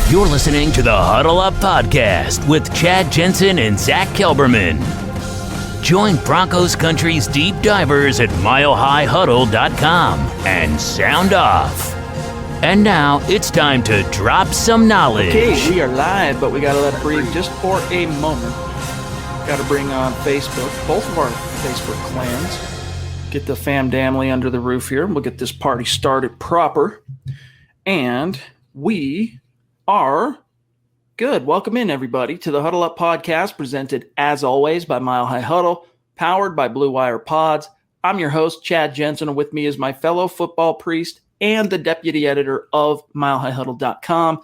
You're listening to the Huddle Up Podcast with Chad Jensen and Zack Kelberman. Join Broncos Country's deep divers at milehighhuddle.com and sound off. And now it's time to drop some knowledge. Okay, we are live, but we got to let it breathe just for a moment. Got to bring on Facebook, both of our Facebook clans. Get the fam family under the roof here. We'll get this party started proper. And we are good. Welcome in, everybody, to the Huddle Up Podcast, presented, as always, by Mile High Huddle, powered by Blue Wire Pods. I'm your host, Chad Jensen, and with me is my fellow football priest and the deputy editor of milehighhuddle.com,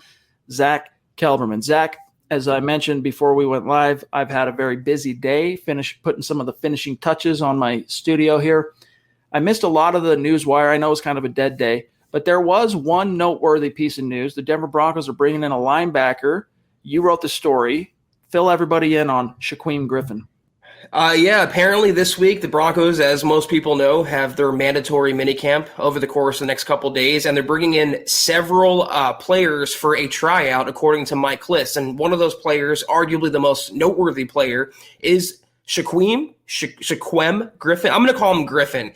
Zack Kelberman. Zack, as I mentioned before we went live, I've had a very busy day, putting some of the finishing touches on my studio here. I missed a lot of the news wire. I know it's kind of a dead day. But there was one noteworthy piece of news. The Denver Broncos are bringing in a linebacker. You wrote the story. Fill everybody in on Shaquem Griffin. Apparently this week the Broncos, as most people know, have their mandatory minicamp over the course of the next couple of days, and they're bringing in several players for a tryout, according to Mike Kliss. And one of those players, arguably the most noteworthy player, is Shaquem Griffin. I'm going to call him Griffin.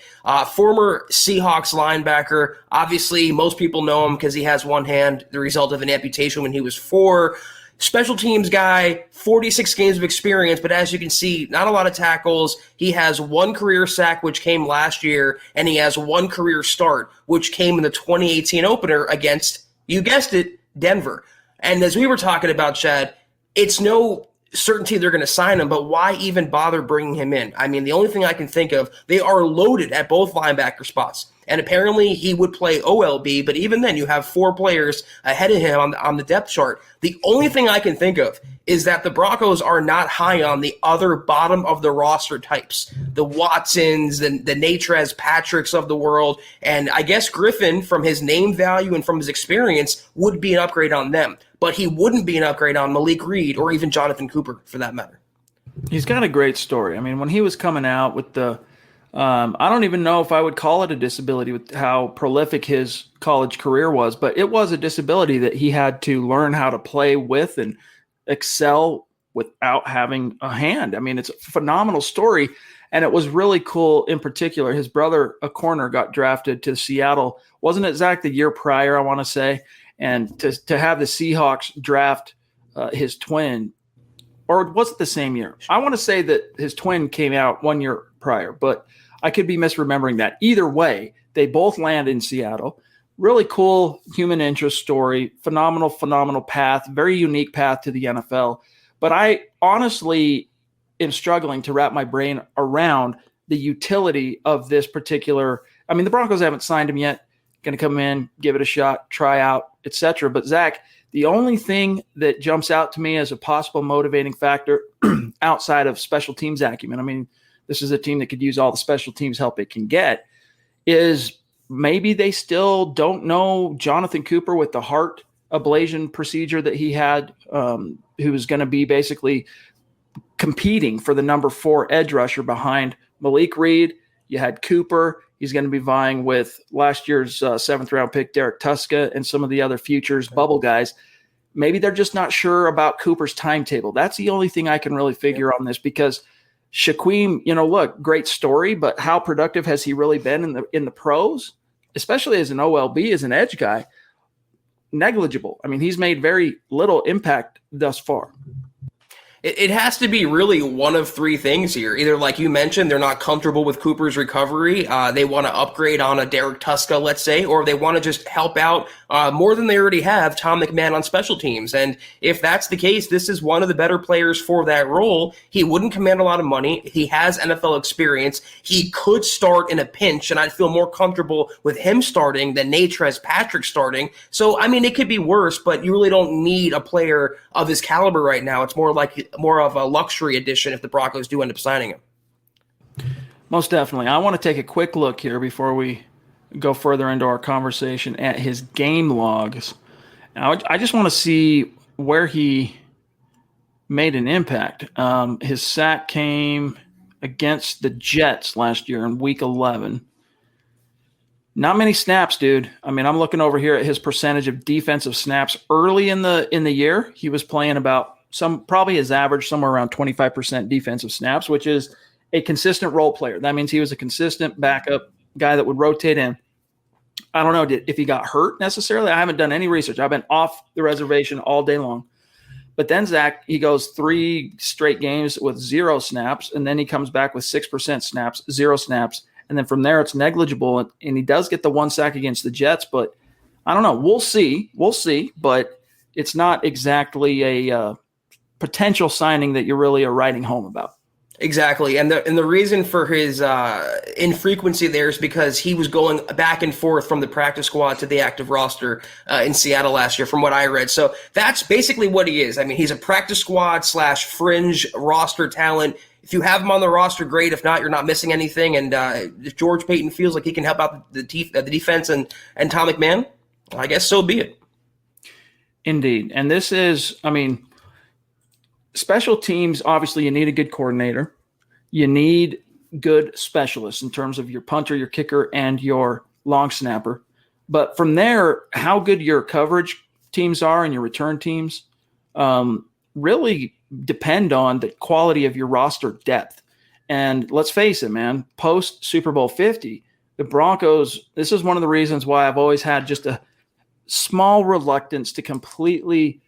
Former Seahawks linebacker. Obviously, most people know him because he has one hand, the result of an amputation when he was 4. Special teams guy, 46 games of experience, but as you can see, not a lot of tackles. He has one career sack, which came last year, and he has one career start, which came in the 2018 opener against, you guessed it, Denver. And as we were talking about, Chad, it's no certainty they're going to sign him, but why even bother bringing him in? I mean, the only thing I can think of, they are loaded at both linebacker spots. And apparently he would play OLB, but even then you have 4 players ahead of him on the depth chart. The only thing I can think of is that the Broncos are not high on the other bottom of the roster types, the Watsons, the Natrez Patricks of the world. And I guess Griffin, from his name value and from his experience, would be an upgrade on them. But he wouldn't be an upgrade on Malik Reed or even Jonathan Cooper, for that matter. He's got a great story. I mean, when he was coming out with the I don't even know if I would call it a disability with how prolific his college career was, but it was a disability that he had to learn how to play with and excel without having a hand. I mean, it's a phenomenal story, and it was really cool. In particular, his brother, a corner, got drafted to Seattle. Wasn't it, Zach, the year prior, I want to say? And to have the Seahawks draft his twin, or was it the same year? I want to say that his twin came out 1 year prior, but I could be misremembering that. Either way, they both land in Seattle. Really cool human interest story. Phenomenal path. Very unique path to the NFL. But I honestly am struggling to wrap my brain around the utility of this particular. I mean, the Broncos haven't signed him yet. Going to come in, give it a shot, try out, etc. But Zach, the only thing that jumps out to me as a possible motivating factor outside of special teams acumen, I mean, this is a team that could use all the special teams help it can get, is maybe they still don't know Jonathan Cooper with the heart ablation procedure that he had, who was going to be basically competing for the number 4 edge rusher behind Malik Reed. You had Cooper. He's going to be vying with last year's 7th-round pick Derek Tuska and some of the other futures bubble guys. Maybe they're just not sure about Cooper's timetable. That's the only thing I can really figure on this, because Shaquem, look, great story, but how productive has he really been in the pros, especially as an OLB, as an edge guy? Negligible. I mean, he's made very little impact thus far. It has to be really one of 3 things here. Either, like you mentioned, they're not comfortable with Cooper's recovery. They want to upgrade on a Derek Tuska, let's say, or they want to just help out more than they already have Tom McMahon on special teams. And if that's the case, this is one of the better players for that role. He wouldn't command a lot of money. He has NFL experience. He could start in a pinch, and I'd feel more comfortable with him starting than Natrez Patrick starting. So, I mean, it could be worse, but you really don't need a player of his caliber right now. It's more of a luxury addition if the Broncos do end up signing him. Most definitely. I want to take a quick look here before we go further into our conversation at his game logs. Now, I just want to see where he made an impact. His sack came against the Jets last year in Week 11. Not many snaps, dude. I mean, I'm looking over here at his percentage of defensive snaps early in the year. He was playing about probably his average somewhere around 25% defensive snaps, which is a consistent role player. That means he was a consistent backup guy that would rotate in. I don't know if he got hurt necessarily. I haven't done any research. I've been off the reservation all day long. But then Zach, he goes 3 straight games with 0 snaps, and then he comes back with 6% snaps, 0 snaps. And then from there, it's negligible. And he does get the 1 sack against the Jets, but I don't know. We'll see. But it's not exactly a potential signing that you really are writing home about. Exactly. And the reason for his infrequency there is because he was going back and forth from the practice squad to the active roster in Seattle last year, from what I read. So that's basically what he is. I mean, he's a practice squad / fringe roster talent. If you have him on the roster, great. If not, you're not missing anything. And if George Paton feels like he can help out the defense and Tom McMahon, I guess so be it. Indeed. And this is, I mean, special teams, obviously you need a good coordinator. You need good specialists in terms of your punter, your kicker, and your long snapper. But from there, how good your coverage teams are and your return teams really depend on the quality of your roster depth. And let's face it, man, post Super Bowl 50, the Broncos, this is one of the reasons why I've always had just a small reluctance to completely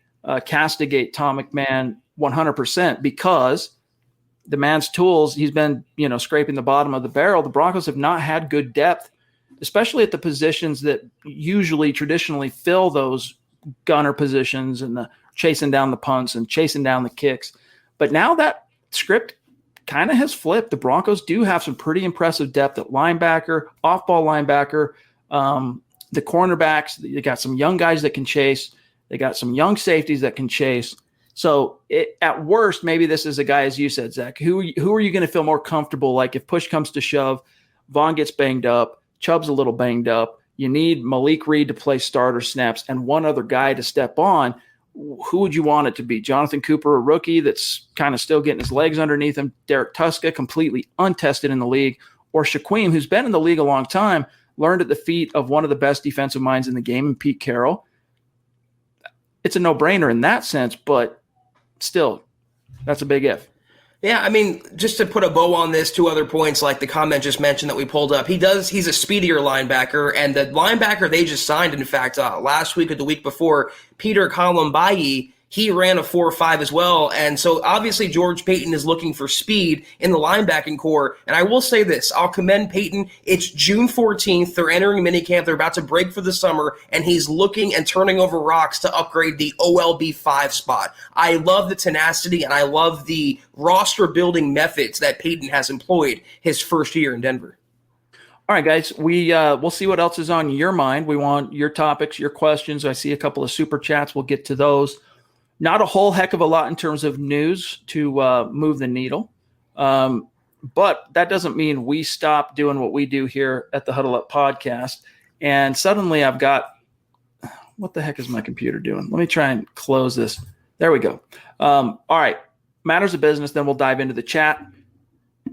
castigate Tom McMahon 100%, because the man's tools, he's been, scraping the bottom of the barrel. The Broncos have not had good depth, especially at the positions that usually traditionally fill those gunner positions and the chasing down the punts and chasing down the kicks. But now that script kind of has flipped. The Broncos do have some pretty impressive depth at linebacker, off-ball linebacker, the cornerbacks. They got some young guys that can chase. They got some young safeties that can chase. So at worst, maybe this is a guy, as you said, Zach, who are you going to feel more comfortable? Like if push comes to shove, Vaughn gets banged up, Chubb's a little banged up, you need Malik Reed to play starter snaps and one other guy to step on. Who would you want it to be? Jonathan Cooper, a rookie that's kind of still getting his legs underneath him, Derek Tuska, completely untested in the league, or Shaquem, who's been in the league a long time, learned at the feet of one of the best defensive minds in the game, and Pete Carroll. It's a no-brainer in that sense, but still, that's a big if. Yeah, I mean, just to put a bow on this, 2 other points, like the comment just mentioned that we pulled up. He's a speedier linebacker, and the linebacker they just signed, in fact, last week or the week before, Peter Colombayi, he ran a 4.5 as well. And so obviously George Paton is looking for speed in the linebacking core. And I will say this, I'll commend Paton. It's June 14th. They're entering minicamp. They're about to break for the summer, and he's looking and turning over rocks to upgrade the OLB 5 spot. I love the tenacity, and I love the roster building methods that Paton has employed his first year in Denver. All right, guys, we'll see what else is on your mind. We want your topics, your questions. I see a couple of super chats. We'll get to those. Not a whole heck of a lot in terms of news to move the needle. But that doesn't mean we stop doing what we do here at the Huddle Up podcast. And suddenly I've got – what the heck is my computer doing? Let me try and close this. There we go. All right, matters of business, then we'll dive into the chat.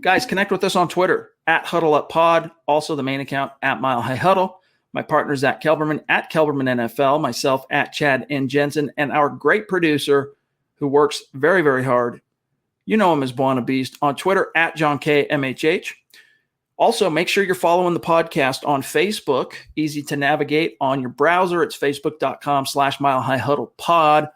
Guys, connect with us on Twitter, @HuddleUpPod, also the main account, @MileHighHuddle. My partner, Zack Kelberman, @Kelberman NFL, myself, @Chad and Jensen, and our great producer who works very, very hard. You know him as Buona Beast on Twitter, @JohnKMHH. Also, make sure you're following the podcast on Facebook. Easy to navigate on your browser. It's facebook.com/MileHighHuddlePod,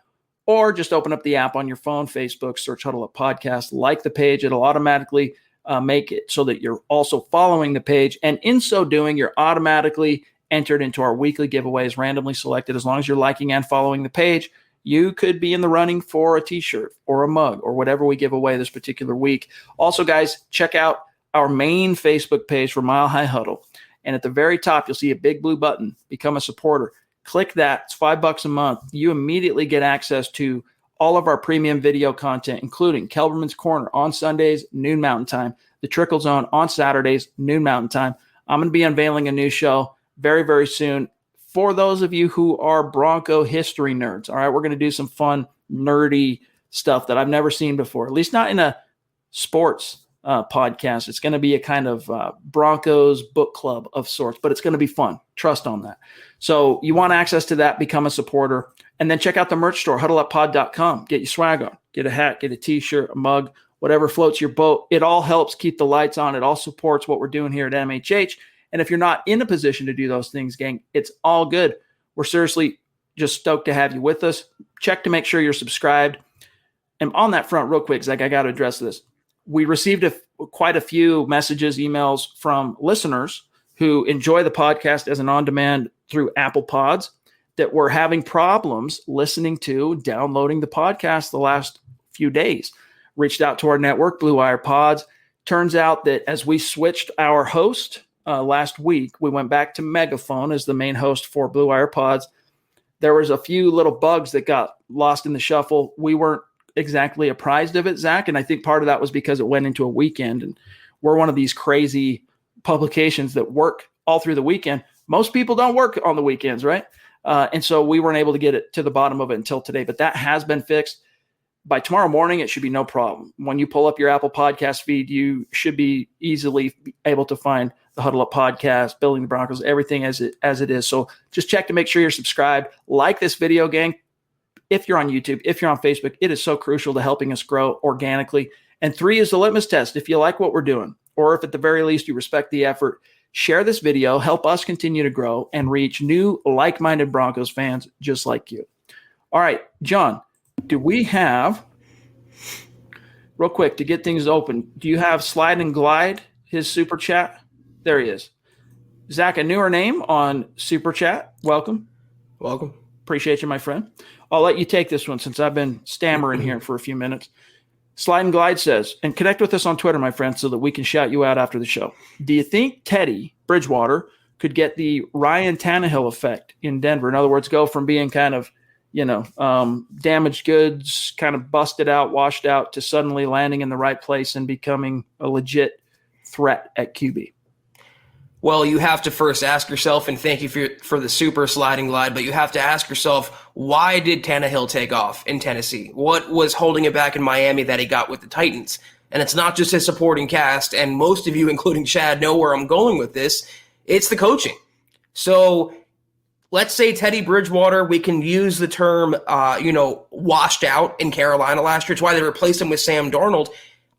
or just open up the app on your phone, Facebook, search Huddle Up Podcast, like the page. It'll automatically make it so that you're also following the page. And in so doing, you're automatically entered into our weekly giveaways, randomly selected. As long as you're liking and following the page, you could be in the running for a t-shirt or a mug or whatever we give away this particular week. Also, guys, check out our main Facebook page for Mile High Huddle. And at the very top, you'll see a big blue button, Become a Supporter. Click that. It's $5 a month. You immediately get access to all of our premium video content, including Kelberman's Corner on Sundays, noon Mountain Time, the Trickle Zone on Saturdays, noon Mountain Time. I'm going to be unveiling a new show very, very soon. For those of you who are Bronco history nerds, all right, we're going to do some fun, nerdy stuff that I've never seen before, at least not in a sports podcast. It's going to be a kind of Broncos book club of sorts, but it's going to be fun. Trust on that. So you want access to that, become a supporter, and then check out the merch store, huddleuppod.com. Get your swag on. Get a hat, get a T-shirt, a mug, whatever floats your boat. It all helps keep the lights on. It all supports what we're doing here at MHH. And if you're not in a position to do those things, gang, it's all good. We're seriously just stoked to have you with us. Check to make sure you're subscribed. And on that front, real quick, Zach, I got to address this. We received quite a few messages, emails from listeners who enjoy the podcast as an on-demand through Apple Pods that were having problems listening to, downloading the podcast the last few days. Reached out to our network, Blue Wire Pods. Turns out that as we switched our host last week, we went back to Megaphone as the main host for Blue Wire Pods. There was a few little bugs that got lost in the shuffle. We weren't exactly apprised of it, Zach, and I think part of that was because it went into a weekend, and we're one of these crazy publications that work all through the weekend. Most people don't work on the weekends, right? And so we weren't able to get it to the bottom of it until today, but that has been fixed. By tomorrow morning, it should be no problem. When you pull up your Apple Podcast feed, you should be easily able to find the Huddle Up Podcast, Building the Broncos, everything as it is. So just check to make sure you're subscribed. Like this video, gang. If you're on YouTube, if you're on Facebook, it is so crucial to helping us grow organically. And 3 is the litmus test. If you like what we're doing, or if at the very least you respect the effort, share this video, help us continue to grow and reach new like-minded Broncos fans just like you. All right, John, do we have, real quick, to get things open, do you have Slide and Glide, his super chat? There he is. Zach, a newer name on super chat. Welcome. Welcome. Appreciate you, my friend. I'll let you take this one since I've been stammering here for a few minutes. Slide and Glide says, and connect with us on Twitter, my friend, so that we can shout you out after the show. Do you think Teddy Bridgewater could get the Ryan Tannehill effect in Denver? In other words, go from being kind of, damaged goods, kind of busted out, washed out, to suddenly landing in the right place and becoming a legit threat at QB? Well, you have to first ask yourself, and thank you for the super sliding glide, but you have to ask yourself, why did Tannehill take off in Tennessee? What was holding it back in Miami that he got with the Titans? And it's not just his supporting cast, and most of you, including Chad, know where I'm going with this. It's the coaching. So let's say Teddy Bridgewater, we can use the term, washed out in Carolina last year. It's why they replaced him with Sam Darnold.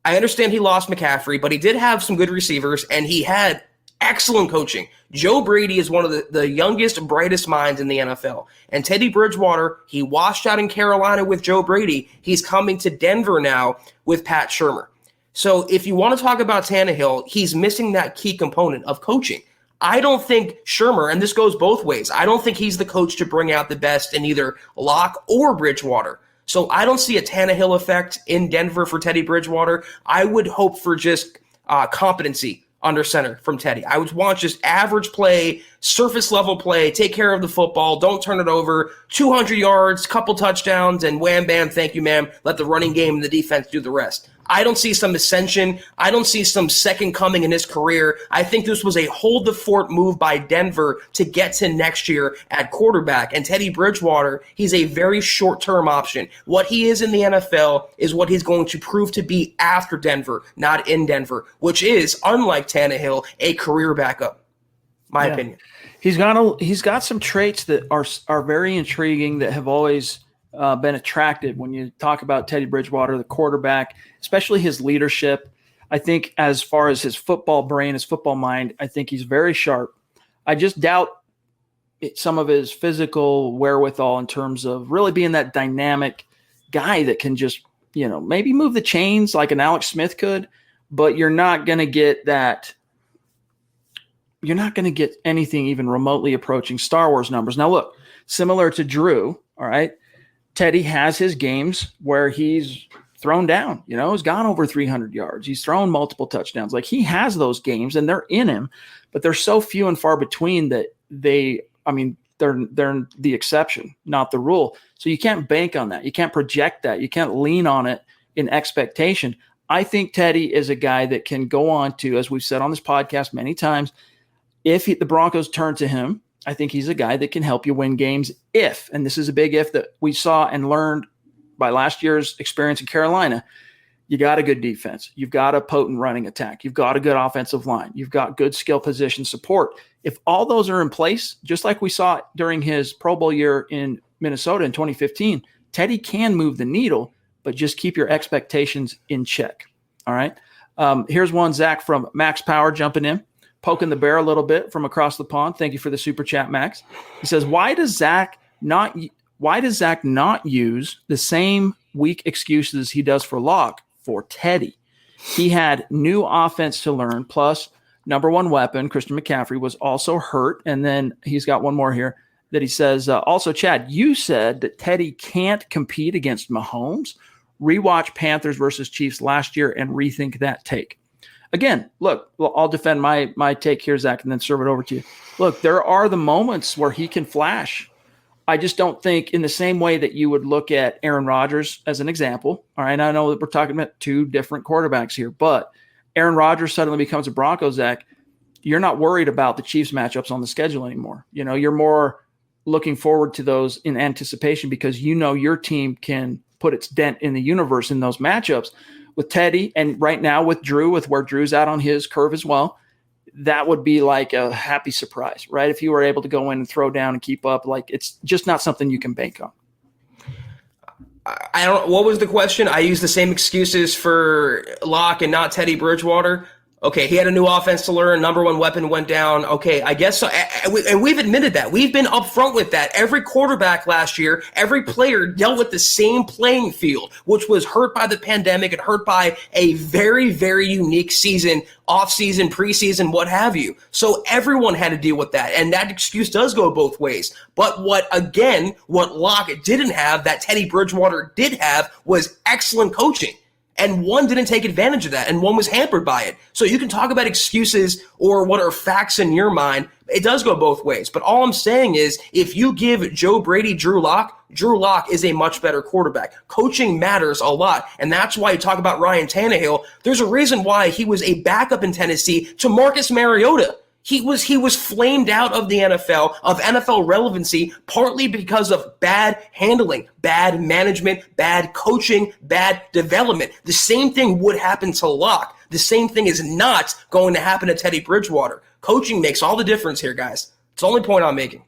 I understand he lost McCaffrey, but he did have some good receivers, and he had excellent coaching. Joe Brady is one of the youngest, brightest minds in the NFL. And Teddy Bridgewater, he washed out in Carolina with Joe Brady. He's coming to Denver now with Pat Shurmur. So if you want to talk about Tannehill, he's missing that key component of coaching. I don't think Shurmur, and this goes both ways, I don't think he's the coach to bring out the best in either Locke or Bridgewater. So I don't see a Tannehill effect in Denver for Teddy Bridgewater. I would hope for just competency under center from Teddy. I would want just average play, surface level play, take care of the football, don't turn it over, 200 yards, couple touchdowns, and wham, bam, thank you, ma'am. Let the running game and the defense do the rest. I don't see some ascension. I don't see some second coming in his career. I think this was a hold the fort move by Denver to get to next year at quarterback. And Teddy Bridgewater, he's a very short-term option. What he is in the NFL is what he's going to prove to be after Denver, not in Denver, which is, unlike Tannehill, a career backup, my opinion. He's got some traits that are very intriguing, that have always been attractive when you talk about Teddy Bridgewater, the quarterback, especially his leadership. I think as far as his football brain, his football mind, I think he's very sharp. I just doubt some of his physical wherewithal in terms of really being that dynamic guy that can just, maybe move the chains like an Alex Smith could, but you're not going to get that. You're not going to get anything even remotely approaching Star Wars numbers. Now, look, similar to Drew, all right, Teddy has his games where he's thrown down, he's gone over 300 yards. He's thrown multiple touchdowns. Like, he has those games and they're in him, but they're so few and far between that they're the exception, not the rule. So you can't bank on that. You can't project that. You can't lean on it in expectation. I think Teddy is a guy that can go on to, as we've said on this podcast many times, if the Broncos turn to him, I think he's a guy that can help you win games if, and this is a big if that we saw and learned by last year's experience in Carolina, You got a good defense. You've got a potent running attack. You've got a good offensive line. You've got good skill position support. If all those are in place, just like we saw during his Pro Bowl year in Minnesota in 2015, Teddy can move the needle, but just keep your expectations in check. All right. Here's one, Zach, from Max Power jumping in, poking the bear a little bit from across the pond. Thank you for the super chat, Max. He says, why does Zach not use the same weak excuses he does for Locke for Teddy? He had new offense to learn, plus number one weapon, Christian McCaffrey, was also hurt. And then he's got one more here that he says, also, Chad, you said that Teddy can't compete against Mahomes. Rewatch Panthers versus Chiefs last year and rethink that take. Again, look, I'll defend my take here, Zach, and then serve it over to you. Look, there are the moments where he can flash. I just don't think in the same way that you would look at Aaron Rodgers as an example. All right, I know that we're talking about two different quarterbacks here, but Aaron Rodgers suddenly becomes a Broncos, Zach. You're not worried about the Chiefs matchups on the schedule anymore. You know, you're more looking forward to those in anticipation because you know your team can put its dent in the universe in those matchups. With Teddy and right now with Drew, with where Drew's out on his curve as well, that would be like a happy surprise, right? If you were able to go in and throw down and keep up, like it's just not something you can bank on. I don't. What was the question? I used the same excuses for Locke and not Teddy Bridgewater. Okay, he had a new offense to learn. Number one weapon went down. Okay, I guess so. And we've admitted that. We've been upfront with that. Every quarterback last year, every player dealt with the same playing field, which was hurt by the pandemic and hurt by a very, very unique season, off-season, preseason, what have you. So everyone had to deal with that. And that excuse does go both ways. But what Locke didn't have, that Teddy Bridgewater did have, was excellent coaching. And one didn't take advantage of that, and one was hampered by it. So you can talk about excuses or what are facts in your mind. It does go both ways. But all I'm saying is if you give Joe Brady Drew Lock is a much better quarterback. Coaching matters a lot, and that's why you talk about Ryan Tannehill. There's a reason why he was a backup in Tennessee to Marcus Mariota. He was flamed out of the NFL, of NFL relevancy, partly because of bad handling, bad management, bad coaching, bad development. The same thing would happen to Locke. The same thing is not going to happen to Teddy Bridgewater. Coaching makes all the difference here, guys. It's the only point I'm making.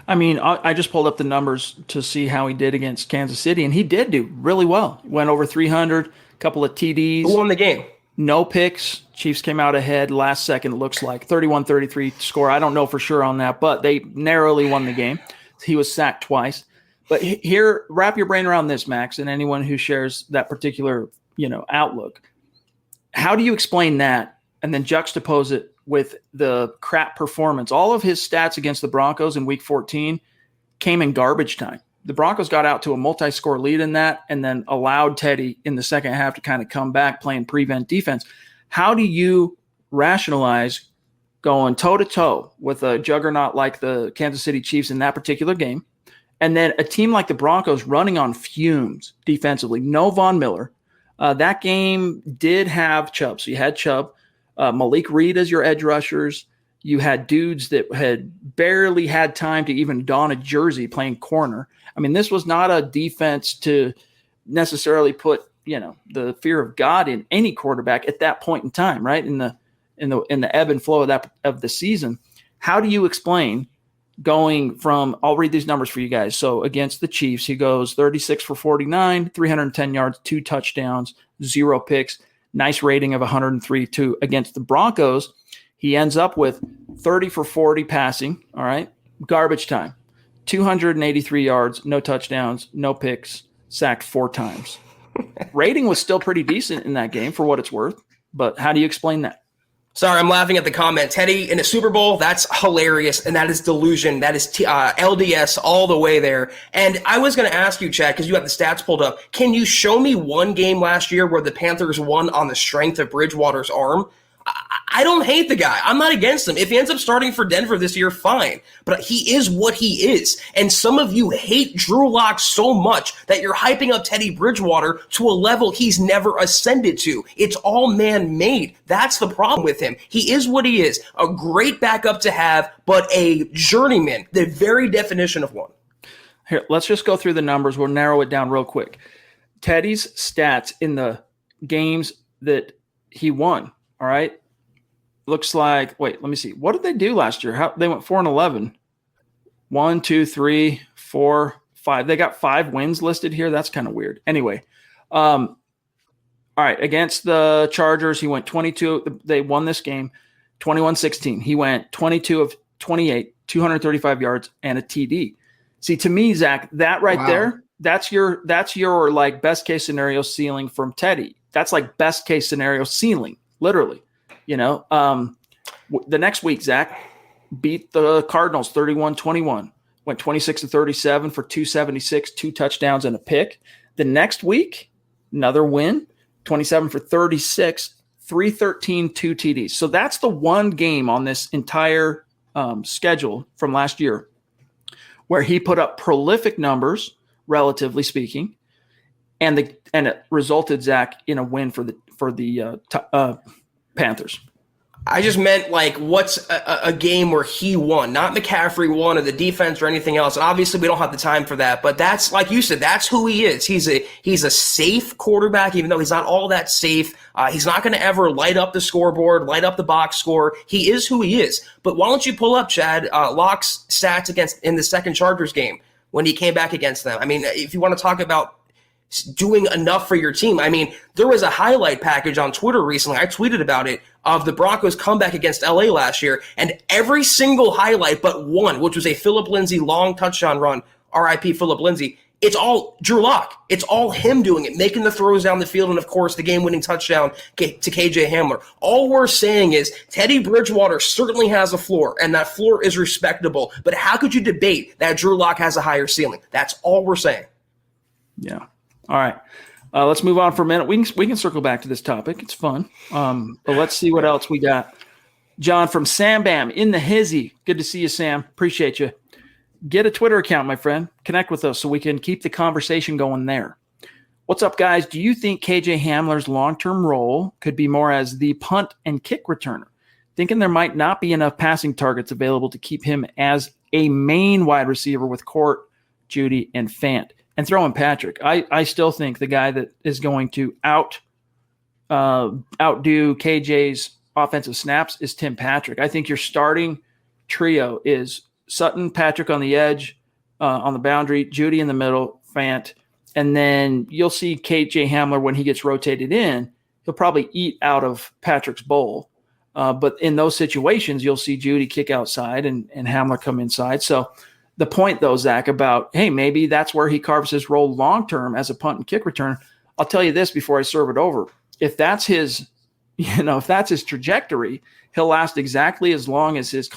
I mean, I just pulled up the numbers to see how he did against Kansas City, and he did do really well. Went over 300, a couple of TDs. Who won the game? No picks. Chiefs came out ahead last second, it looks like. 31-33 score. I don't know for sure on that, but they narrowly won the game. He was sacked twice. But here, wrap your brain around this, Max, and anyone who shares that particular, outlook. How do you explain that and then juxtapose it with the crap performance? All of his stats against the Broncos in Week 14 came in garbage time. The Broncos got out to a multi-score lead in that and then allowed Teddy in the second half to kind of come back playing prevent defense. How do you rationalize going toe-to-toe with a juggernaut like the Kansas City Chiefs in that particular game, and then a team like the Broncos running on fumes defensively? No Von Miller. That game did have Chubb. So you had Chubb, Malik Reed as your edge rushers. You had dudes that had barely had time to even don a jersey playing corner. I mean, this was not a defense to necessarily put, the fear of God in any quarterback at that point in time, right? In the ebb and flow of the season. How do you explain going from, I'll read these numbers for you guys. So against the Chiefs, he goes 36 for 49, 310 yards, 2 touchdowns, 0 picks, nice rating of 103. Against the Broncos, he ends up with 30 for 40 passing, all right? Garbage time, 283 yards, no touchdowns, no picks, sacked 4 times. Rating was still pretty decent in that game for what it's worth, but how do you explain that? Sorry, I'm laughing at the comment. Teddy in a Super Bowl, that's hilarious, and that is delusion. That is LDS all the way there. And I was going to ask you, Chad, because you have the stats pulled up, can you show me one game last year where the Panthers won on the strength of Bridgewater's arm? I don't hate the guy. I'm not against him. If he ends up starting for Denver this year, fine. But he is what he is. And some of you hate Drew Lock so much that you're hyping up Teddy Bridgewater to a level he's never ascended to. It's all man-made. That's the problem with him. He is what he is. A great backup to have, but a journeyman, the very definition of one. Here, let's just go through the numbers. We'll narrow it down real quick. Teddy's stats in the games that he won. All right. Looks like, wait, let me see. What did they do last year? They went 4-11. 1, 2, 3, 4, 5. They got 5 wins listed here. That's kind of weird. Anyway, all right. Against the Chargers, he went 22. They won this game 21-16. He went 22 of 28, 235 yards, and a TD. See, to me, Zach, that right there, that's your like best case scenario ceiling from Teddy. That's like best case scenario ceiling, literally. The next week, Zach beat the Cardinals 31-21, went 26-37 for 276, 2 touchdowns and a pick. The next week, another win, 27 for 36, 313, 2 TDs. So that's the one game on this entire schedule from last year where he put up prolific numbers, relatively speaking, and it resulted, Zach, in a win for the Panthers. I just meant like what's a game where he won, not McCaffrey won or the defense or anything else. And obviously we don't have the time for that, but that's, like you said, that's who he is. He's a safe quarterback, even though he's not all that safe. He's not going to ever light up the scoreboard, light up the box score. He is who he is. But why don't you pull up, Chad, Locke's stats in the second Chargers game when he came back against them? I mean, if you want to talk about doing enough for your team. I mean, there was a highlight package on Twitter recently. I tweeted about it of the Broncos comeback against LA last year, and every single highlight but one, which was a Phillip Lindsay long touchdown run, RIP Phillip Lindsay, it's all Drew Lock. It's all him doing it, making the throws down the field, and of course the game-winning touchdown to KJ Hamler. All we're saying is Teddy Bridgewater certainly has a floor, and that floor is respectable, but how could you debate that Drew Lock has a higher ceiling? That's all we're saying. Yeah. All right, let's move on for a minute. We can circle back to this topic. It's fun. But let's see what else we got. John from Sam Bam in the hizzy. Good to see you, Sam. Appreciate you. Get a Twitter account, my friend. Connect with us so we can keep the conversation going there. What's up, guys? Do you think KJ Hamler's long-term role could be more as the punt and kick returner? Thinking there might not be enough passing targets available to keep him as a main wide receiver with Court, Judy, and Fant. And throw in Patrick. I still think the guy that is going to outdo KJ's offensive snaps is Tim Patrick. I think your starting trio is Sutton, Patrick on the edge, on the boundary, Judy in the middle, Fant. And then you'll see KJ Hamler when he gets rotated in, he'll probably eat out of Patrick's bowl. But in those situations, you'll see Judy kick outside and Hamler come inside. So the point, though, Zach, about, hey, maybe that's where he carves his role long-term as a punt and kick return. I'll tell you this before I serve it over. If that's his trajectory, he'll last exactly as long as his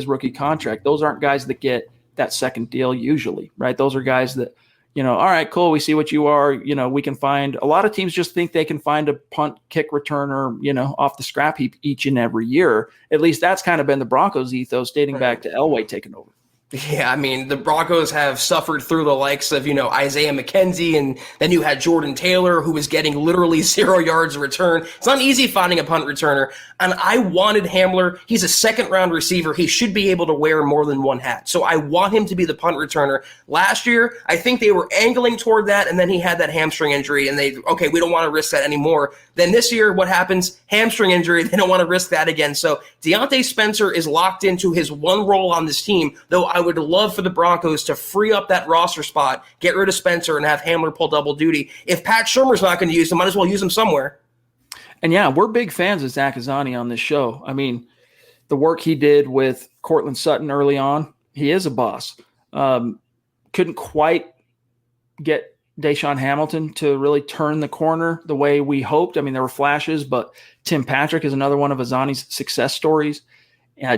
rookie contract. Those aren't guys that get that second deal usually, right? Those are guys that, all right, cool, we see what you are. We can find – a lot of teams just think they can find a punt kick returner, off the scrap heap each and every year. At least that's kind of been the Broncos' ethos dating back to Elway taking over. Yeah, I mean, the Broncos have suffered through the likes of, Isaiah McKenzie, and then you had Jordan Taylor, who was getting literally 0 yards of return. It's not easy finding a punt returner, and I wanted Hamler. He's a second-round receiver. He should be able to wear more than one hat, so I want him to be the punt returner. Last year, I think they were angling toward that, and then he had that hamstring injury, and we don't want to risk that anymore. Then this year, what happens? Hamstring injury, they don't want to risk that again. So Deontay Spencer is locked into his one role on this team, though I would love for the Broncos to free up that roster spot, get rid of Spencer, and have Hamler pull double duty. If Pat Shurmur's not going to use him, might as well use him somewhere. And yeah, we're big fans of Zach Azzani on this show. I mean, the work he did with Cortland Sutton early on, he is a boss. Couldn't quite get Deshaun Hamilton to really turn the corner the way we hoped. I mean, there were flashes, but Tim Patrick is another one of Azzani's success stories.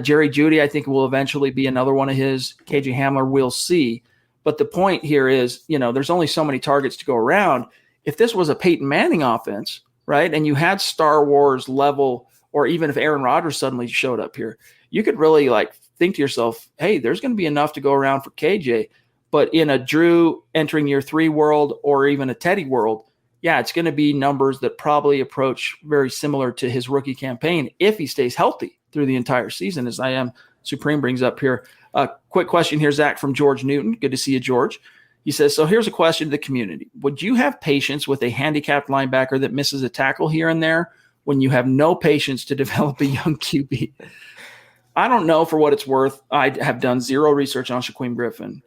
Jerry Jeudy, I think, will eventually be another one of his. KJ Hamler, we'll see. But the point here is, there's only so many targets to go around. If this was a Peyton Manning offense, right, and you had Star Wars level, or even if Aaron Rodgers suddenly showed up here, you could really think to yourself, hey, there's going to be enough to go around for KJ. But in a Drew entering year 3 world, or even a Teddy world, yeah, it's going to be numbers that probably approach very similar to his rookie campaign if he stays healthy through the entire season, as I am Supreme brings up here. Quick question here, Zach, from George Newton. Good to see you, George. He says, so here's a question to the community. Would you have patience with a handicapped linebacker that misses a tackle here and there when you have no patience to develop a young QB? I don't know, for what it's worth. I have done zero research on Shaquem Griffin,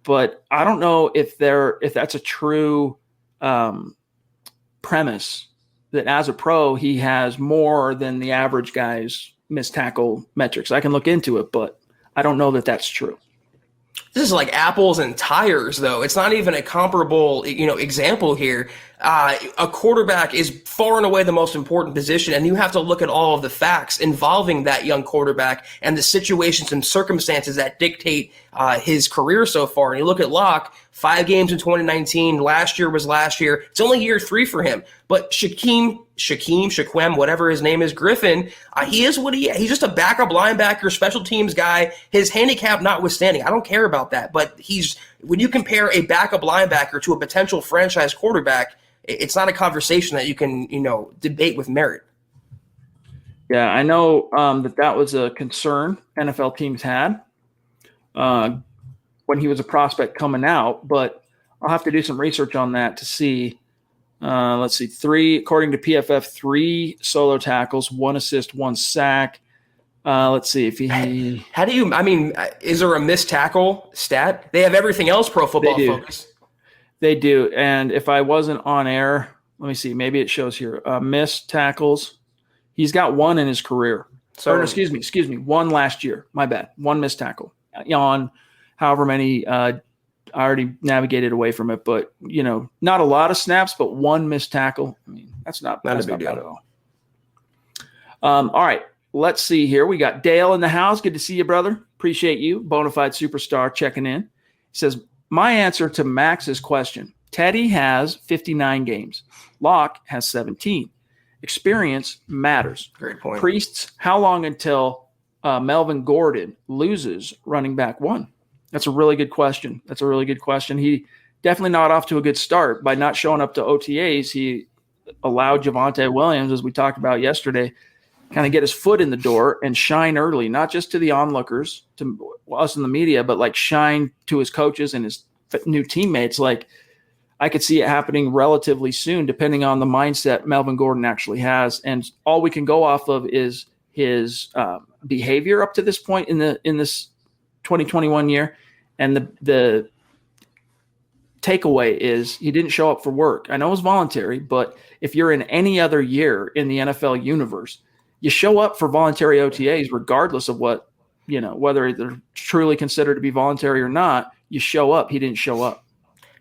but I don't know if that's a true premise that as a pro, he has more than the average guy's missed tackle metrics. I can look into it, but I don't know that that's true. This is like apples and tires, though. It's not even a comparable, example here. A quarterback is far and away the most important position, and you have to look at all of the facts involving that young quarterback and the situations and circumstances that dictate his career so far. And you look at Locke, 5 games in 2019. Last year was last year. It's only year 3 for him. But Shaquem, whatever his name is, Griffin, he is what he is. He's just a backup linebacker, special teams guy. His handicap notwithstanding, I don't care about that. But when you compare a backup linebacker to a potential franchise quarterback, it's not a conversation that you can, debate with merit. Yeah, I know that was a concern NFL teams had when he was a prospect coming out, but I'll have to do some research on that to see. Let's see, 3, according to PFF, 3 solo tackles, 1 assist, 1 sack. Let's see if he. How do you? I mean, is there a missed tackle stat? They have everything else Pro Football Focus. They do, and if I wasn't on air, let me see. Maybe it shows here. Missed tackles. He's got 1 in his career. So, excuse me, 1 last year. My bad. 1 missed tackle on however many. I already navigated away from it, but not a lot of snaps, but 1 missed tackle. I mean, that's not bad at all. All right, let's see here. We got Dale in the house. Good to see you, brother. Appreciate you. Bonafide superstar checking in. He says, my answer to Max's question: Teddy has 59 games. Locke has 17. Experience matters. Great point. Priests, how long until Melvin Gordon loses running back 1? That's a really good question. He definitely not off to a good start. By not showing up to OTAs, he allowed Javonte Williams, as we talked about yesterday, kind of get his foot in the door and shine early, not just to the onlookers, to us in the media, but like shine to his coaches and his new teammates. Like, I could see it happening relatively soon, depending on the mindset Melvin Gordon actually has. And all we can go off of is his behavior up to this point in this 2021 year. And the takeaway is he didn't show up for work. I know it was voluntary, but if you're in any other year in the NFL universe, you show up for voluntary OTAs, regardless of what, whether they're truly considered to be voluntary or not. You show up. He didn't show up.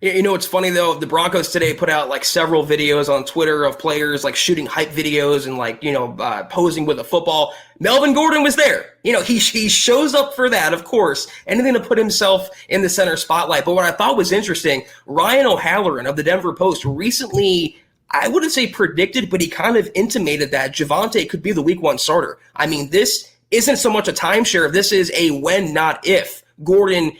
It's funny, though. The Broncos today put out like several videos on Twitter of players like shooting hype videos and posing with a football. Melvin Gordon was there. He shows up for that, of course. Anything to put himself in the center spotlight. But what I thought was interesting, Ryan O'Halloran of the Denver Post recently, I wouldn't say predicted, but he kind of intimated that Javonte could be the week 1 starter. I mean, this isn't so much a timeshare. This is a when, not if. Gordon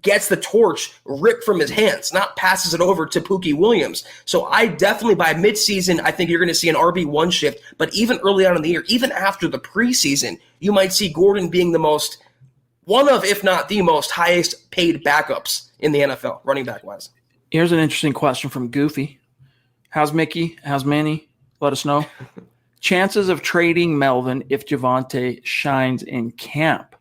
gets the torch ripped from his hands, not passes it over to Pookie Williams. So I definitely, by midseason, I think you're going to see an RB1 shift. But even early on in the year, even after the preseason, you might see Gordon being one of, if not the most highest paid backups in the NFL, running back wise. Here's an interesting question from Goofy. How's Mickey? How's Manny? Let us know. Chances of trading Melvin if Javonte shines in camp.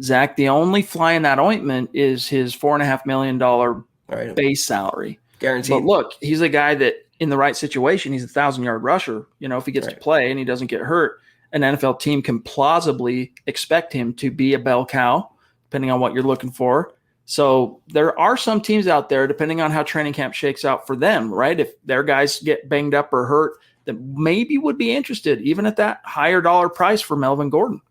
Zach, the only fly in that ointment is his $4.5 million base salary. Guaranteed. But look, he's a guy that in the right situation, he's a 1,000-yard rusher. If he gets to play and he doesn't get hurt, an NFL team can plausibly expect him to be a bell cow, depending on what you're looking for. So there are some teams out there, depending on how training camp shakes out for them, right? If their guys get banged up or hurt, that maybe would be interested, even at that higher dollar price for Melvin Gordon.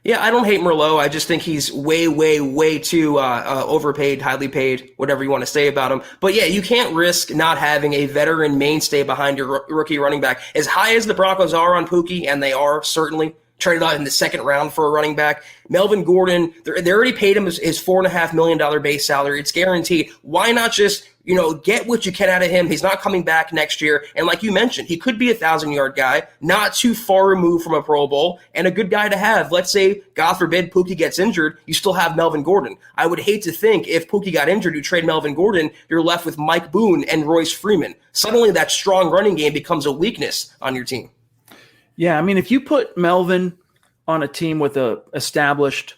Yeah, I don't hate Merlot. I just think he's way, way, way too overpaid, highly paid, whatever you want to say about him. But yeah, you can't risk not having a veteran mainstay behind your rookie running back. As high as the Broncos are on Pookie, and they are certainly traded out in the 2nd round for a running back, Melvin Gordon, they already paid him his $4.5 million base salary. It's guaranteed. Why not just get what you can out of him. He's not coming back next year. And like you mentioned, he could be a 1,000-yard guy, not too far removed from a Pro Bowl, and a good guy to have. Let's say, God forbid, Pookie gets injured, you still have Melvin Gordon. I would hate to think if Pookie got injured, you trade Melvin Gordon, you're left with Mike Boone and Royce Freeman. Suddenly that strong running game becomes a weakness on your team. Yeah, I mean, if you put Melvin on a team with a established,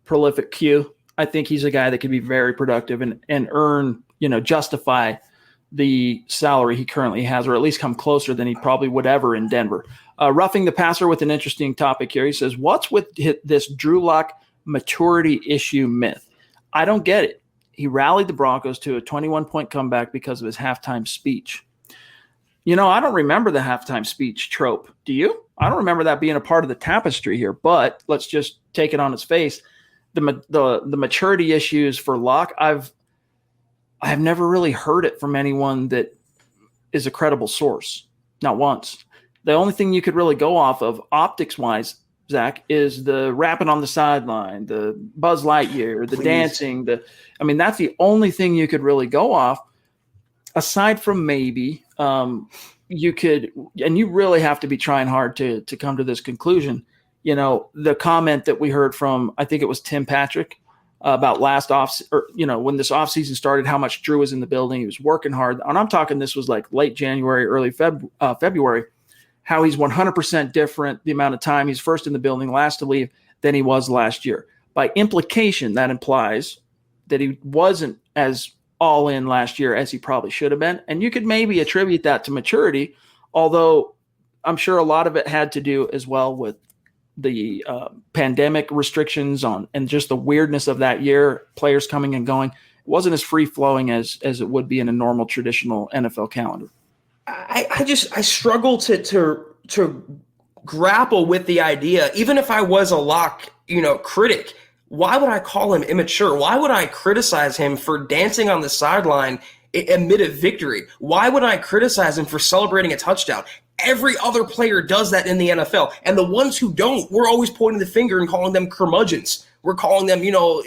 prolific Q, I think he's a guy that could be very productive and earn, justify the salary he currently has, or at least come closer than he probably would ever in Denver. Roughing the Passer with an interesting topic here. He says, what's with this Drew Lock maturity issue myth? I don't get it. He rallied the Broncos to a 21-point comeback because of his halftime speech. I don't remember the halftime speech trope. Do you? I don't remember that being a part of the tapestry here, but let's just take it on its face. The maturity issues for Locke, I've never really heard it from anyone that is a credible source. Not once. The only thing you could really go off of optics-wise, Zach, is the rapping on the sideline, the Buzz Lightyear, the dancing. That's the only thing you could really go off. Aside from maybe you could, and you really have to be trying hard to come to this conclusion. The comment that we heard from, I think it was Tim Patrick, about when this offseason started, how much Drew was in the building. He was working hard. And I'm talking, this was like late January, early February, how he's 100% different the amount of time he's first in the building, last to leave, than he was last year. By implication, that implies that he wasn't as all in last year as he probably should have been. And you could maybe attribute that to maturity, although I'm sure a lot of it had to do as well with the pandemic restrictions and just the weirdness of that year, players coming and going. It wasn't as free flowing as it would be in a normal traditional NFL calendar. I struggle to grapple with the idea, even if I was a Lock, critic. Why would I call him immature? Why would I criticize him for dancing on the sideline amid a victory? Why would I criticize him for celebrating a touchdown? Every other player does that in the NFL. And the ones who don't, we're always pointing the finger and calling them curmudgeons. We're calling them,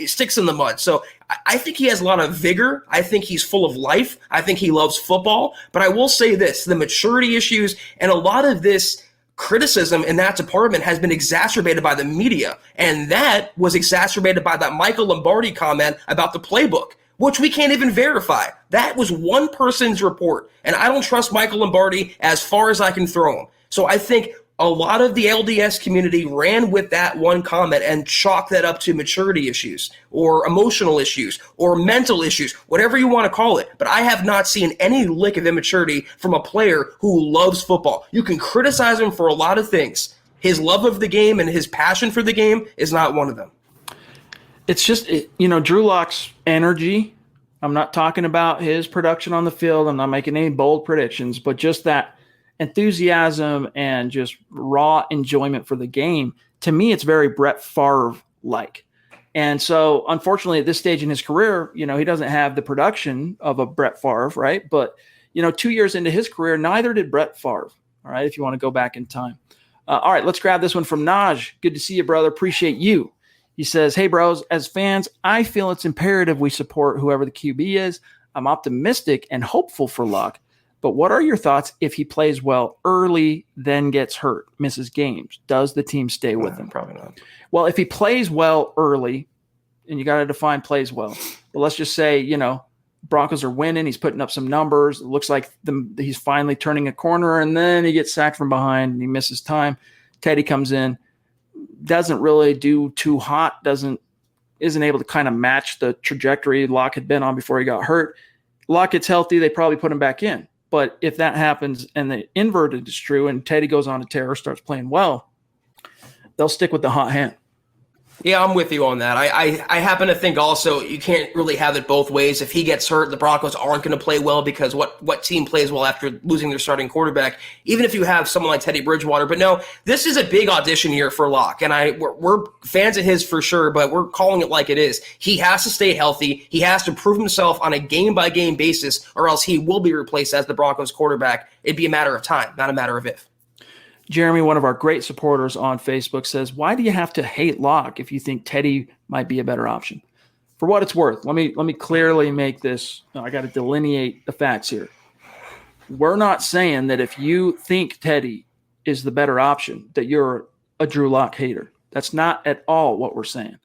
sticks in the mud. So I think he has a lot of vigor. I think he's full of life. I think he loves football. But I will say this, the maturity issues and a lot of this criticism in that department has been exacerbated by the media. And that was exacerbated by that Michael Lombardi comment about the playbook, which we can't even verify. That was one person's report. And I don't trust Michael Lombardi as far as I can throw him. So I think a lot of the LDS community ran with that one comment and chalked that up to maturity issues or emotional issues or mental issues, whatever you want to call it. But I have not seen any lick of immaturity from a player who loves football. You can criticize him for a lot of things. His love of the game and his passion for the game is not one of them. It's just, Drew Lock's energy. I'm not talking about his production on the field. I'm not making any bold predictions, but just that enthusiasm and just raw enjoyment for the game. To me, it's very Brett Favre-like. And so, unfortunately, at this stage in his career, he doesn't have the production of a Brett Favre, right? But, 2 years into his career, neither did Brett Favre, all right, if you want to go back in time. All right, let's grab this one from Naj. Good to see you, brother. Appreciate you. He says, hey, bros, as fans, I feel it's imperative we support whoever the QB is. I'm optimistic and hopeful for Luck. But what are your thoughts if he plays well early, then gets hurt, misses games? Does the team stay with him? Probably not. Well, if he plays well early, and you got to define plays well, but let's just say, Broncos are winning. He's putting up some numbers. It looks like he's finally turning a corner, and then he gets sacked from behind, and he misses time. Teddy comes in, doesn't really do too hot, isn't able to kind of match the trajectory Locke had been on before he got hurt. Locke gets healthy, they probably put him back in. But if that happens and the inverted is true and Teddy goes on a tear, starts playing well, they'll stick with the hot hand. Yeah, I'm with you on that. I happen to think also you can't really have it both ways. If he gets hurt, the Broncos aren't going to play well because what team plays well after losing their starting quarterback, even if you have someone like Teddy Bridgewater. But no, this is a big audition year for Locke, and we're fans of his for sure, but we're calling it like it is. He has to stay healthy. He has to prove himself on a game-by-game basis, or else he will be replaced as the Broncos quarterback. It'd be a matter of time, not a matter of if. Jeremy, one of our great supporters on Facebook, says, why do you have to hate Locke if you think Teddy might be a better option? for what it's worth, let me clearly make this. I got to delineate the facts here. We're not saying that if you think Teddy is the better option, that you're a Drew Lock hater. That's not at all what we're saying.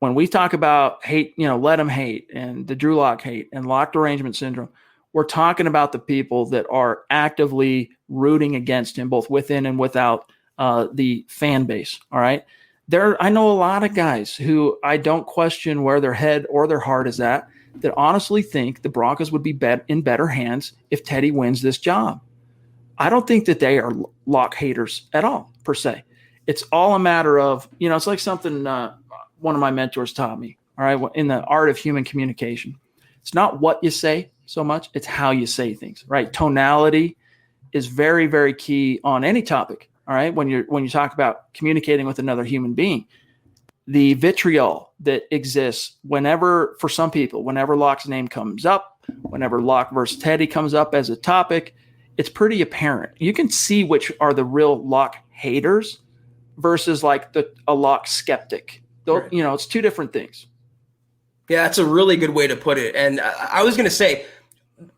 When we talk about hate, let him hate and the Drew Lock hate and locked arrangement syndrome, we're talking about the people that are actively rooting against him, both within and without the fan base. All right. I know a lot of guys who I don't question where their head or their heart is at, that honestly think the Broncos would be in better hands if Teddy wins this job. I don't think that they are Lock haters at all, per se. It's all a matter of, it's like something one of my mentors taught me, all right, in the art of human communication. It's not what you say so much, it's how you say things, right? Tonality is very, very key on any topic, all right? When you talk about communicating with another human being. The vitriol that exists for some people, whenever Lock's name comes up, whenever Lock versus Teddy comes up as a topic, it's pretty apparent. You can see which are the real Lock haters versus like a Lock skeptic. Right. It's two different things. Yeah, that's a really good way to put it. And I was going to say,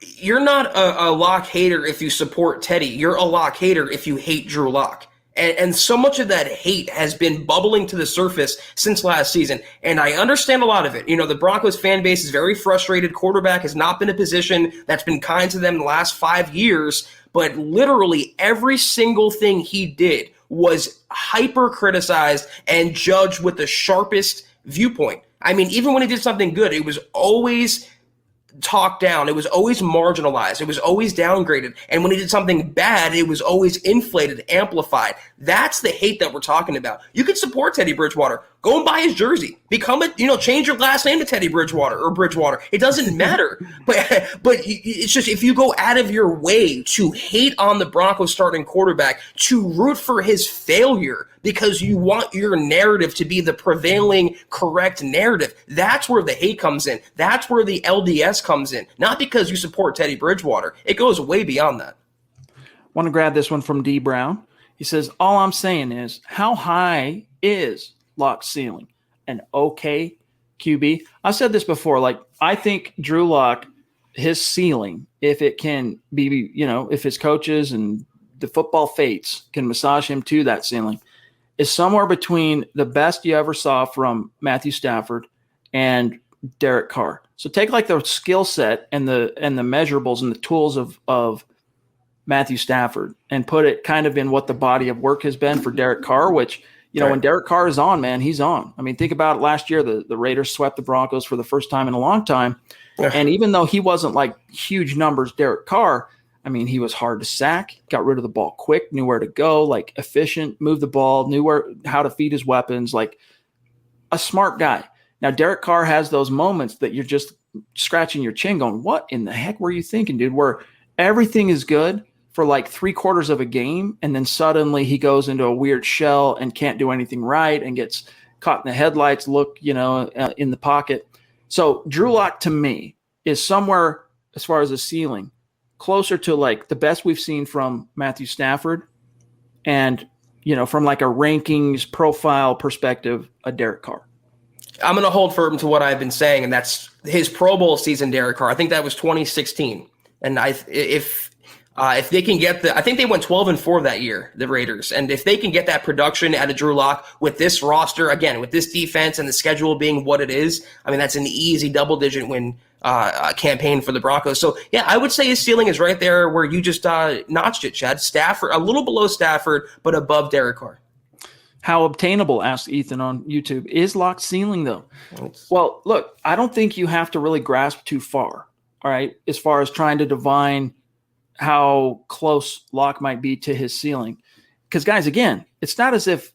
you're not a Lock hater if you support Teddy. You're a Lock hater if you hate Drew Lock. And so much of that hate has been bubbling to the surface since last season. And I understand a lot of it. The Broncos fan base is very frustrated. Quarterback has not been a position that's been kind to them the last 5 years. But literally every single thing he did was hyper criticized and judged with the sharpest viewpoint. I mean, even when he did something good, it was always talked down. It was always marginalized. It was always downgraded. And when he did something bad, it was always inflated, amplified. That's the hate that we're talking about. You can support Teddy Bridgewater. Go and buy his jersey. Change your last name to Teddy Bridgewater or Bridgewater. It doesn't matter. But it's just, if you go out of your way to hate on the Broncos starting quarterback, to root for his failure because you want your narrative to be the prevailing correct narrative, that's where the hate comes in. That's where the LDS comes in. Not because you support Teddy Bridgewater. It goes way beyond that. Want to grab this one from D. Brown. He says, all I'm saying is, how high is Lock's ceiling? An okay QB? I've said this before. I think Drew Lock, his ceiling, if it can be, if his coaches and the football fates can massage him to that ceiling, is somewhere between the best you ever saw from Matthew Stafford and Derek Carr. So take the skill set and the measurables and the tools of Matthew Stafford and put it kind of in what the body of work has been for Derek Carr, which, when Derek Carr is on, man, he's on. I mean, think about it. Last year, the Raiders swept the Broncos for the first time in a long time. Yeah. And even though he wasn't huge numbers, Derek Carr, I mean, he was hard to sack, got rid of the ball quick, knew where to go, efficient, moved the ball, knew how to feed his weapons, a smart guy. Now, Derek Carr has those moments that you're just scratching your chin going, what in the heck were you thinking, dude? Where everything is good for 3/4 of a game, and then suddenly he goes into a weird shell and can't do anything right and gets caught in the headlights, in the pocket. So Drew Lock, to me, is somewhere, as far as the ceiling, closer to the best we've seen from Matthew Stafford and, from a rankings profile perspective, a Derek Carr. I'm going to hold firm to what I've been saying, and that's his Pro Bowl season, Derek Carr. I think that was 2016. And if they can get I think they went 12-4 that year, the Raiders. And if they can get that production out of Drew Lock with this roster, again, with this defense and the schedule being what it is, I mean, that's an easy double-digit win campaign for the Broncos. So, yeah, I would say his ceiling is right there where you just notched it, Chad. Stafford, a little below Stafford, but above Derek Carr. How obtainable, asked Ethan on YouTube, is Lock's ceiling, though? Well, look, I don't think you have to really grasp too far, all right, as far as trying to divine how close Lock might be to his ceiling. Because, guys, again, it's not as if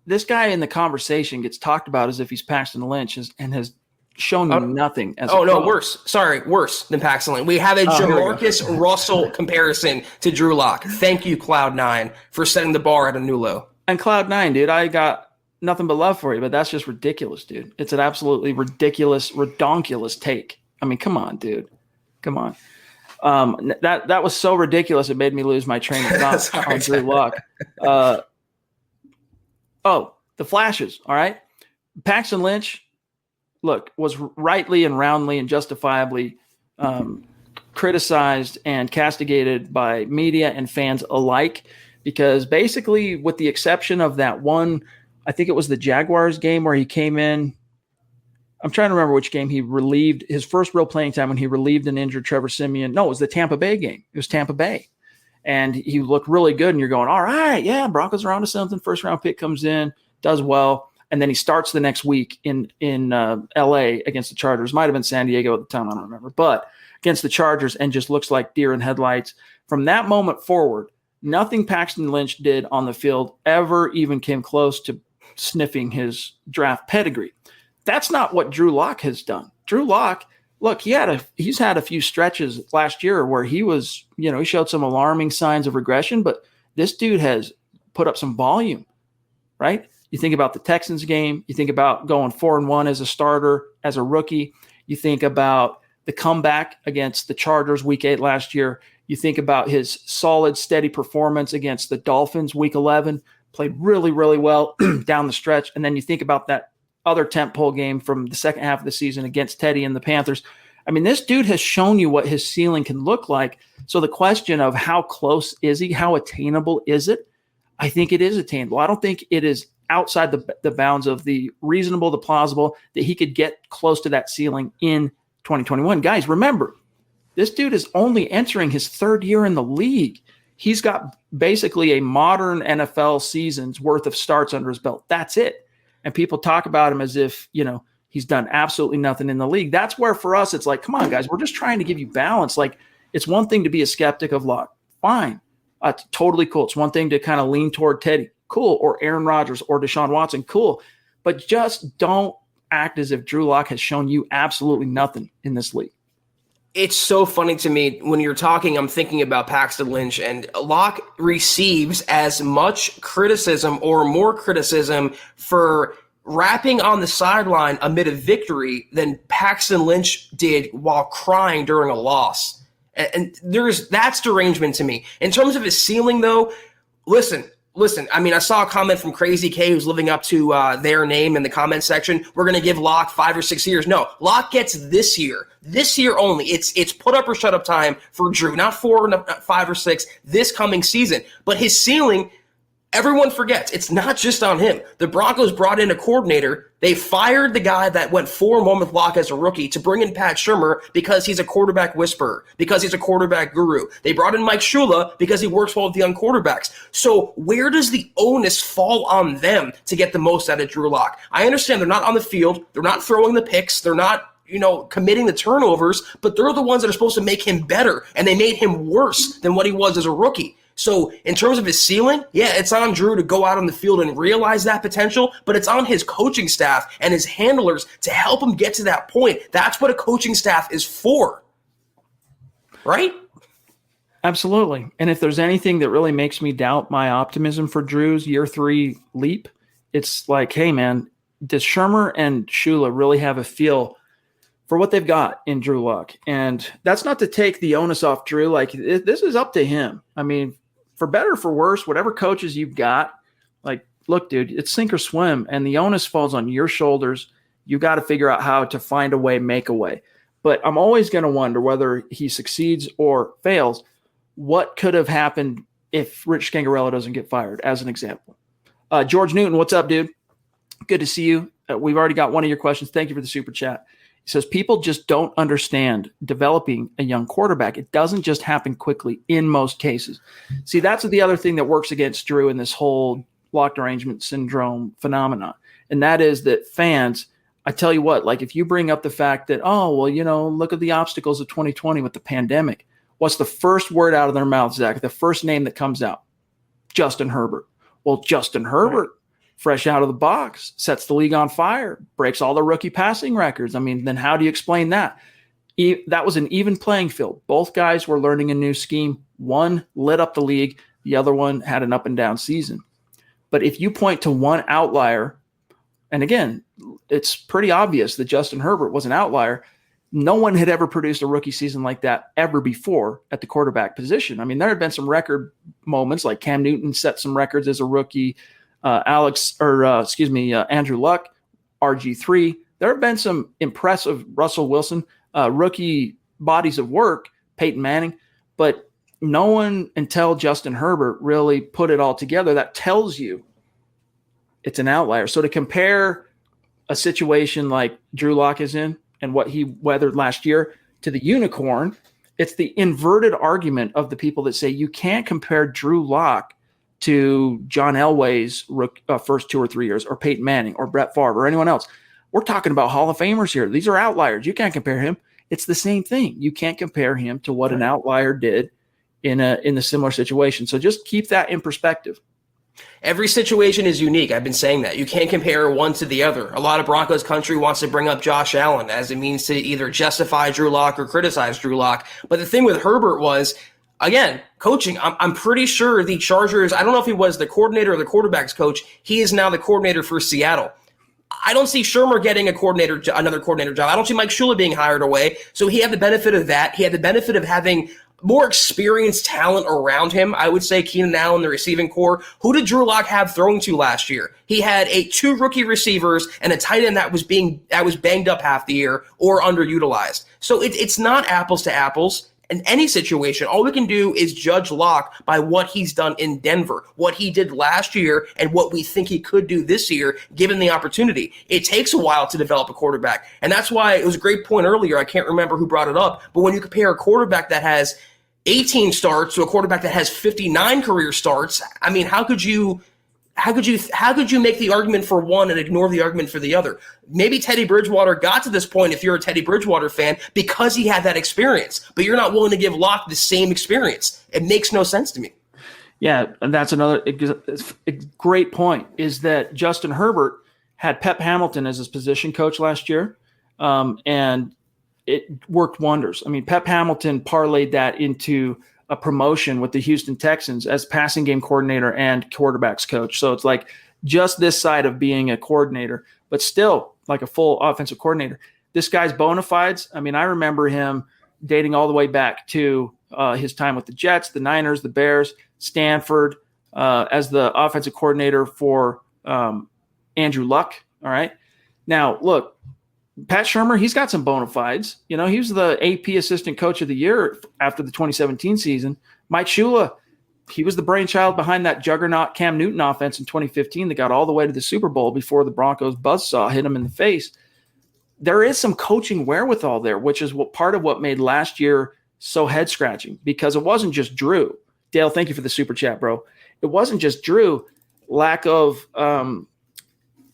this guy in the conversation gets talked about as if he's Paxton Lynch and has shown you nothing. Worse than Paxton Lynch. We have a Jamarcus Russell comparison to Drew Lock. Thank you, Cloud9, for setting the bar at a new low. And Cloud9, dude, I got nothing but love for you, but that's just ridiculous, dude. It's an absolutely ridiculous, redonkulous take. I mean, come on, dude. Come on. That was so ridiculous it made me lose my train of thought on Drew Lock. The flashes, all right? Paxton Lynch, was rightly and roundly and justifiably criticized and castigated by media and fans alike, because basically, with the exception of that one, I think it was the Jaguars game where he came in. I'm trying to remember which game he relieved his first real playing time when he relieved an injured Trevor Siemian. No, it was the Tampa Bay game. It was Tampa Bay. And he looked really good. And you're going, all right, yeah, Broncos are on to something. First round pick comes in, does well. And then he starts the next week in LA against the Chargers. Might have been San Diego at the time. I don't remember. But against the Chargers, and just looks like deer in headlights. From that moment forward, nothing Paxton Lynch did on the field ever even came close to sniffing his draft pedigree. That's not what Drew Lock has done. Drew Lock, look, he's had a few stretches last year where he was, he showed some alarming signs of regression, but this dude has put up some volume, right? You think about the Texans game, you think about going 4-1 as a starter, as a rookie. You think about the comeback against the Chargers week 8 last year. You think about his solid, steady performance against the Dolphins week 11, played really, really well down the stretch. And then you think about that other tentpole game from the second half of the season against Teddy and the Panthers. I mean, this dude has shown you what his ceiling can look like. So the question of how close is he, how attainable is it? I think it is attainable. I don't think it is outside the bounds of the reasonable, the plausible, that he could get close to that ceiling in 2021. Guys, remember, this dude is only entering his third year in the league. He's got basically a modern NFL season's worth of starts under his belt. That's it. And people talk about him as if, he's done absolutely nothing in the league. That's where for us, it's like, come on, guys, we're just trying to give you balance. Like, it's one thing to be a skeptic of Luck. Fine. Totally cool. It's one thing to kind of lean toward Teddy. Cool. Or Aaron Rodgers or Deshaun Watson. Cool. But just don't act as if Drew Lock has shown you absolutely nothing in this league. It's so funny to me when you're talking, I'm thinking about Paxton Lynch, and Locke receives as much criticism or more criticism for rapping on the sideline amid a victory than Paxton Lynch did while crying during a loss. And that's derangement to me. In terms of his ceiling, though, listen, I mean, I saw a comment from Crazy K who's living up to their name in the comment section. We're going to give Locke 5 or 6 years. No, Locke gets this year only. It's put up or shut up time for Drew, not 4, not 5 or 6 this coming season. But his ceiling, everyone forgets. It's not just on him. The Broncos brought in a coordinator. They fired the guy that went 4-1 with Locke as a rookie to bring in Pat Shurmur because he's a quarterback whisperer, because he's a quarterback guru. They brought in Mike Shula because he works well with the young quarterbacks. So where does the onus fall on them to get the most out of Drew Lock? I understand they're not on the field. They're not throwing the picks. They're not committing the turnovers, but they're the ones that are supposed to make him better, and they made him worse than what he was as a rookie. So in terms of his ceiling, yeah, it's on Drew to go out on the field and realize that potential, but it's on his coaching staff and his handlers to help him get to that point. That's what a coaching staff is for, right? Absolutely. And if there's anything that really makes me doubt my optimism for Drew's year 3 leap, it's like, hey, man, does Shurmur and Shula really have a feel for what they've got in Drew Lock? And that's not to take the onus off Drew. Like, this is up to him. I mean, for better or for worse, whatever coaches you've got, like, look, dude, it's sink or swim, and the onus falls on your shoulders. You got to figure out how to find a way, make a way. But I'm always going to wonder whether he succeeds or fails. What could have happened if Rich Scangarello doesn't get fired, as an example? George Newton, what's up, dude? Good to see you. We've already got one of your questions. Thank you for the super chat. He says, people just don't understand developing a young quarterback. It doesn't just happen quickly in most cases. See, that's the other thing that works against Drew in this whole locked arrangement syndrome phenomenon. And that is that fans, I tell you what, like, if you bring up the fact that, oh, well, look at the obstacles of 2020 with the pandemic. What's the first word out of their mouth, Zach? The first name that comes out? Justin Herbert. Well, Justin Herbert, fresh out of the box, sets the league on fire, breaks all the rookie passing records. I mean, then how do you explain that? That was an even playing field. Both guys were learning a new scheme. One lit up the league. The other one had an up and down season. But if you point to one outlier, and again, it's pretty obvious that Justin Herbert was an outlier. No one had ever produced a rookie season like that ever before at the quarterback position. I mean, there had been some record moments, like Cam Newton set some records as a rookie. Andrew Luck, RG3, There have been some impressive Russell Wilson rookie bodies of work, Peyton Manning, but no one until Justin Herbert really put it all together. That tells you it's an outlier. So to compare a situation like Drew Lock is in and what he weathered last year to the unicorn, it's the inverted argument of the people that say you can't compare Drew Lock to John Elway's first 2 or 3 years, or Peyton Manning, or Brett Favre, or anyone else. We're talking about Hall of Famers here. These are outliers. You can't compare him. It's the same thing. You can't compare him to what an outlier did in a similar situation. So just keep that in perspective. Every situation is unique. I've been saying that. You can't compare one to the other. A lot of Broncos country wants to bring up Josh Allen as it means to either justify Drew Lock or criticize Drew Lock. But the thing with Herbert was, again, coaching. I'm pretty sure the Chargers, I don't know if he was the coordinator or the quarterback's coach. He is now the coordinator for Seattle. I don't see Shermer getting another coordinator job. I don't see Mike Shula being hired away. So he had the benefit of that. He had the benefit of having more experienced talent around him. I would say Keenan Allen, the receiving core. Who did Drew Lock have throwing to last year? He had 2 rookie receivers and a tight end that was banged up half the year or underutilized. So it's not apples to apples. In any situation, all we can do is judge Lock by what he's done in Denver, what he did last year, and what we think he could do this year, given the opportunity. It takes a while to develop a quarterback, and that's why it was a great point earlier. I can't remember who brought it up, but when you compare a quarterback that has 18 starts to a quarterback that has 59 career starts, I mean, how could you make the argument for one and ignore the argument for the other? Maybe Teddy Bridgewater got to this point, if you're a Teddy Bridgewater fan, because he had that experience, but you're not willing to give Locke the same experience. It makes no sense to me. Yeah, and that's another great point, is that Justin Herbert had Pep Hamilton as his position coach last year, and it worked wonders. I mean, Pep Hamilton parlayed that into a promotion with the Houston Texans as passing game coordinator and quarterbacks coach. So it's like just this side of being a coordinator, but still like a full offensive coordinator. This guy's bona fides. I mean, I remember him dating all the way back to his time with the Jets, the Niners, the Bears, Stanford, as the offensive coordinator for Andrew Luck. All right. Now, look, Pat Shurmur, he's got some bona fides. You know, he was the AP Assistant Coach of the Year after the 2017 season. Mike Shula, he was the brainchild behind that juggernaut Cam Newton offense in 2015 that got all the way to the Super Bowl before the Broncos buzzsaw hit him in the face. There is some coaching wherewithal there, which is part of what made last year so head-scratching, because it wasn't just Drew. Dale, thank you for the super chat, bro. It wasn't just Drew. Lack of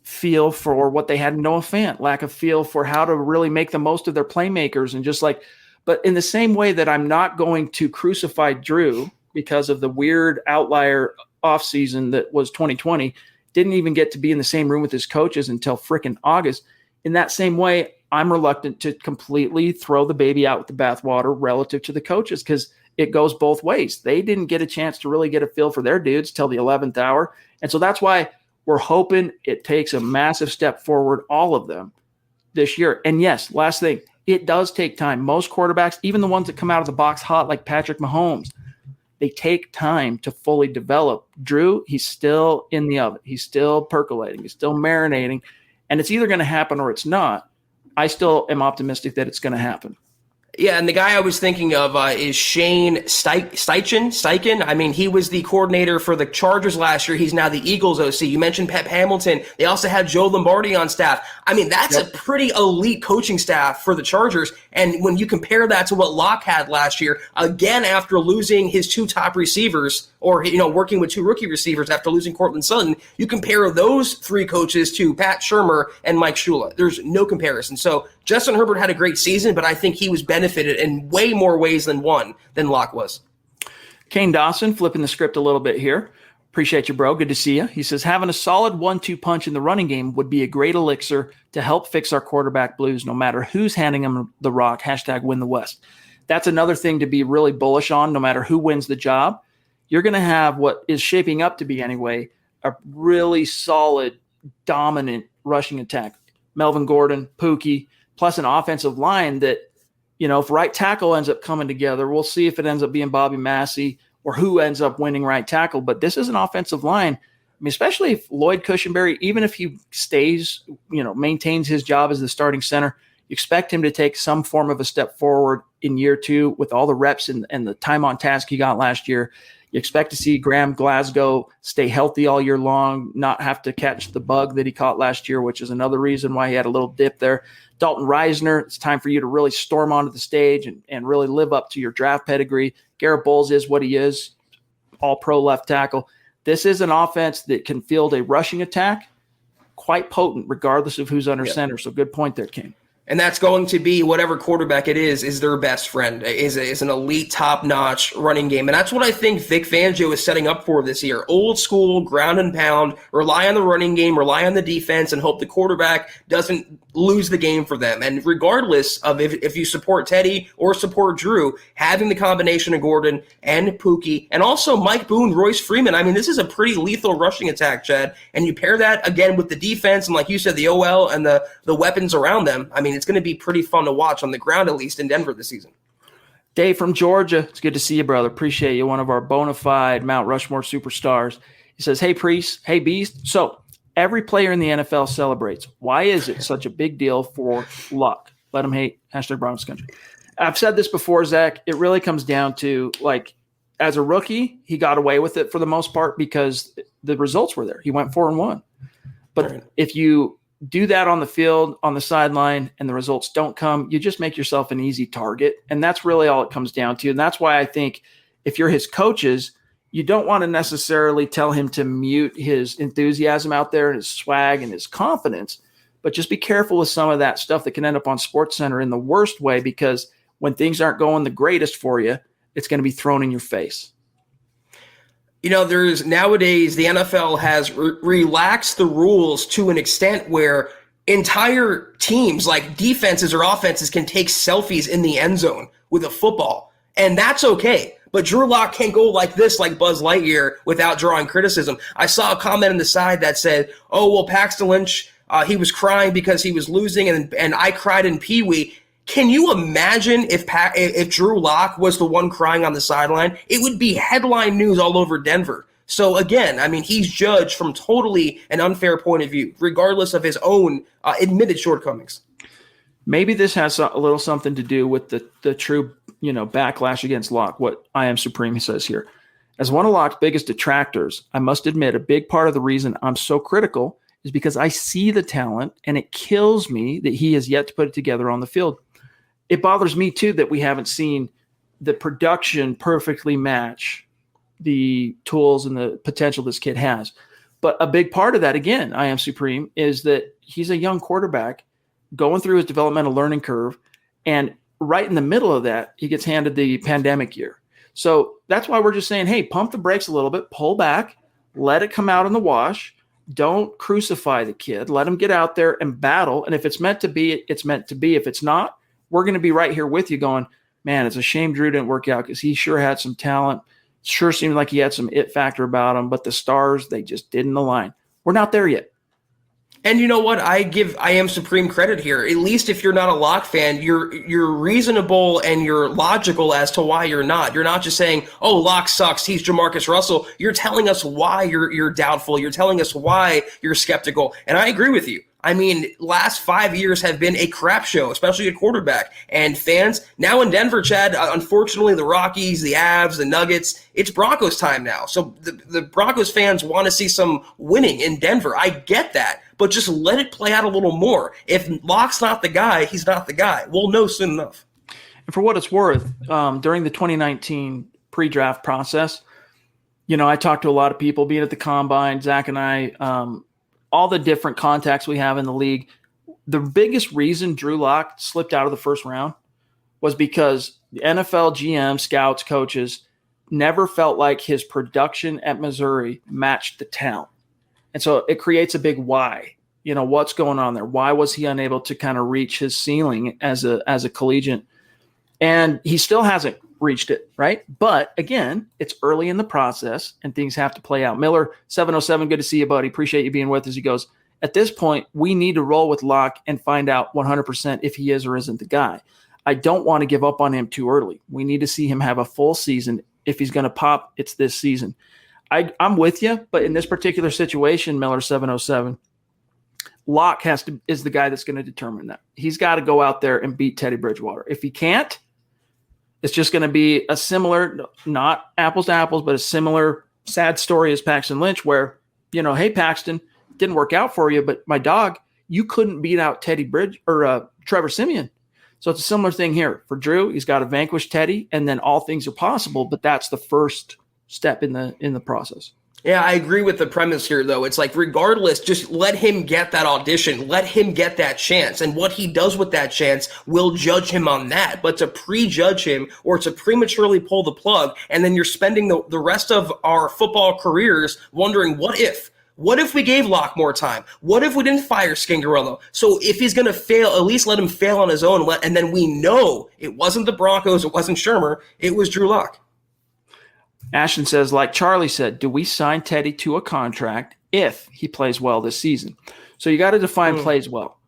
feel for what they had in Noah Fant, lack of feel for how to really make the most of their playmakers, and just like, but in the same way that I'm not going to crucify Drew because of the weird outlier offseason that was 2020, didn't even get to be in the same room with his coaches until frickin' August. In that same way, I'm reluctant to completely throw the baby out with the bathwater relative to the coaches, because it goes both ways. They didn't get a chance to really get a feel for their dudes till the 11th hour. And so that's why we're hoping it takes a massive step forward, all of them, this year. And yes, last thing, it does take time. Most quarterbacks, even the ones that come out of the box hot like Patrick Mahomes, they take time to fully develop. Drew, he's still in the oven. He's still percolating. He's still marinating. And it's either going to happen or it's not. I still am optimistic that it's going to happen. Yeah, and the guy I was thinking of is Shane Steichen. I mean, he was the coordinator for the Chargers last year. He's now the Eagles OC. You mentioned Pep Hamilton. They also had Joe Lombardi on staff. I mean, that's a pretty elite coaching staff for the Chargers. And when you compare that to what Locke had last year, again, after losing his 2 top receivers, or, you know, working with 2 rookie receivers after losing Cortland Sutton, you compare those 3 coaches to Pat Shurmur and Mike Shula. There's no comparison. So Justin Herbert had a great season, but I think he was benefited in way more ways than Locke was. Kane Dawson, flipping the script a little bit here. Appreciate you, bro. Good to see you. He says, having a solid 1-2 punch in the running game would be a great elixir to help fix our quarterback blues, no matter who's handing him the rock. #win the West. That's another thing to be really bullish on, no matter who wins the job. You're going to have what is shaping up to be, anyway, a really solid, dominant rushing attack. Melvin Gordon, Pookie, plus an offensive line that, you know, if right tackle ends up coming together, we'll see if it ends up being Bobby Massey or who ends up winning right tackle. But this is an offensive line mean, especially if Lloyd Cushenberry, even if he stays, maintains his job as the starting center, you expect him to take some form of a step forward in year 2 with all the reps and the time on task he got last year. You expect to see Graham Glasgow stay healthy all year long, not have to catch the bug that he caught last year, which is another reason why he had a little dip there. Dalton Reisner, it's time for you to really storm onto the stage and really live up to your draft pedigree. Garrett Bowles is what he is, all-pro left tackle. This is an offense that can field a rushing attack, quite potent, regardless of who's under center. So good point there, King. And that's going to be whatever quarterback it is their best friend, is an elite, top-notch running game. And that's what I think Vic Fangio is setting up for this year. Old school, ground and pound, rely on the running game, rely on the defense, and hope the quarterback doesn't lose the game for them. And regardless of if you support Teddy or support Drew, having the combination of Gordon and Pookie, and also Mike Boone, Royce Freeman, I mean, this is a pretty lethal rushing attack, Chad. And you pair that, again, with the defense and, like you said, the OL and the weapons around them. I mean, it's going to be pretty fun to watch on the ground, at least in Denver this season. Dave from Georgia, it's good to see you, brother. Appreciate you, one of our bona fide Mount Rushmore superstars. He says, hey, Priest, hey, Beast. So every player in the NFL celebrates. Why is it such a big deal for Luck? Let him hate, #Broncos country. I've said this before, Zach. It really comes down to, like, as a rookie, he got away with it for the most part because the results were there. He went 4-1. But if you do that on the field, on the sideline, and the results don't come, you just make yourself an easy target. And that's really all it comes down to. And that's why I think if you're his coaches, you don't want to necessarily tell him to mute his enthusiasm out there and his swag and his confidence, but just be careful with some of that stuff that can end up on SportsCenter in the worst way, because when things aren't going the greatest for you, it's going to be thrown in your face. There's nowadays the NFL has relaxed the rules to an extent where entire teams, like defenses or offenses, can take selfies in the end zone with a football, and that's okay. But Drew Lock can't go like this, like Buzz Lightyear, without drawing criticism. I saw a comment on the side that said, oh, well, Paxton Lynch, he was crying because he was losing, and I cried in Pee Wee. Can you imagine if Drew Lock was the one crying on the sideline? It would be headline news all over Denver. So again, I mean, he's judged from totally an unfair point of view, regardless of his own admitted shortcomings. Maybe this has a little something to do with the true, backlash against Lock. What I Am Supreme says here. As one of Lock's biggest detractors, I must admit a big part of the reason I'm so critical is because I see the talent, and it kills me that he has yet to put it together on the field. It bothers me, too, that we haven't seen the production perfectly match the tools and the potential this kid has. But a big part of that, again, I Am Supreme, is that he's a young quarterback going through his developmental learning curve. And right in the middle of that, he gets handed the pandemic year. So that's why we're just saying, hey, pump the brakes a little bit, pull back, let it come out in the wash. Don't crucify the kid. Let him get out there and battle. And if it's meant to be, it's meant to be. If it's not, we're going to be right here with you going, man, it's a shame Drew didn't work out because he sure had some talent. Sure seemed like he had some it factor about him, but the stars, they just didn't align. We're not there yet. And you know what? I Am Supreme credit here. At least if you're not a Lock fan, you're reasonable and you're logical as to why you're not. You're not just saying, oh, Lock sucks, he's Jamarcus Russell. You're telling us why you're doubtful. You're telling us why you're skeptical. And I agree with you. I mean, last 5 years have been a crap show, especially at quarterback. And fans, now in Denver, Chad, unfortunately, the Rockies, the Avs, the Nuggets, it's Broncos time now. So the Broncos fans want to see some winning in Denver. I get that. But just let it play out a little more. If Lock's not the guy, he's not the guy. We'll know soon enough. And for what it's worth, during the 2019 pre-draft process, I talked to a lot of people, being at the Combine, Zach and I, all the different contacts we have in the league. The biggest reason Drew Lock slipped out of the first round was because the NFL GM, scouts, coaches never felt like his production at Missouri matched the talent. And so it creates a big why. What's going on there? Why was he unable to kind of reach his ceiling as a collegiate? And he still hasn't reached it, right? But again, it's early in the process and things have to play out. Miller 707, good to see you, buddy. Appreciate you being with us. He goes, at this point, we need to roll with Lock and find out 100% if he is or isn't the guy. I don't want to give up on him too early. We need to see him have a full season. If he's going to pop, it's this season. I'm with you, but in this particular situation, Miller 707, Locke is the guy that's going to determine that. He's got to go out there and beat Teddy Bridgewater. If he can't, it's just going to be a similar, not apples to apples, but a similar sad story as Paxton Lynch, where, hey, Paxton, didn't work out for you, but my dog, you couldn't beat out Trevor Siemian. So it's a similar thing here for Drew. He's got to vanquish Teddy, and then all things are possible. But that's the first step in the process. Yeah, I agree with the premise here, though. It's like, regardless, just let him get that audition. Let him get that chance. And what he does with that chance, we'll judge him on that. But to prejudge him or to prematurely pull the plug, and then you're spending the rest of our football careers wondering, what if? What if we gave Locke more time? What if we didn't fire Scangarello? So if he's going to fail, at least let him fail on his own. And then we know it wasn't the Broncos, it wasn't Shermer, it was Drew Lock. Ashton says, like Charlie said, do we sign Teddy to a contract if he plays well this season? So you got to define plays well.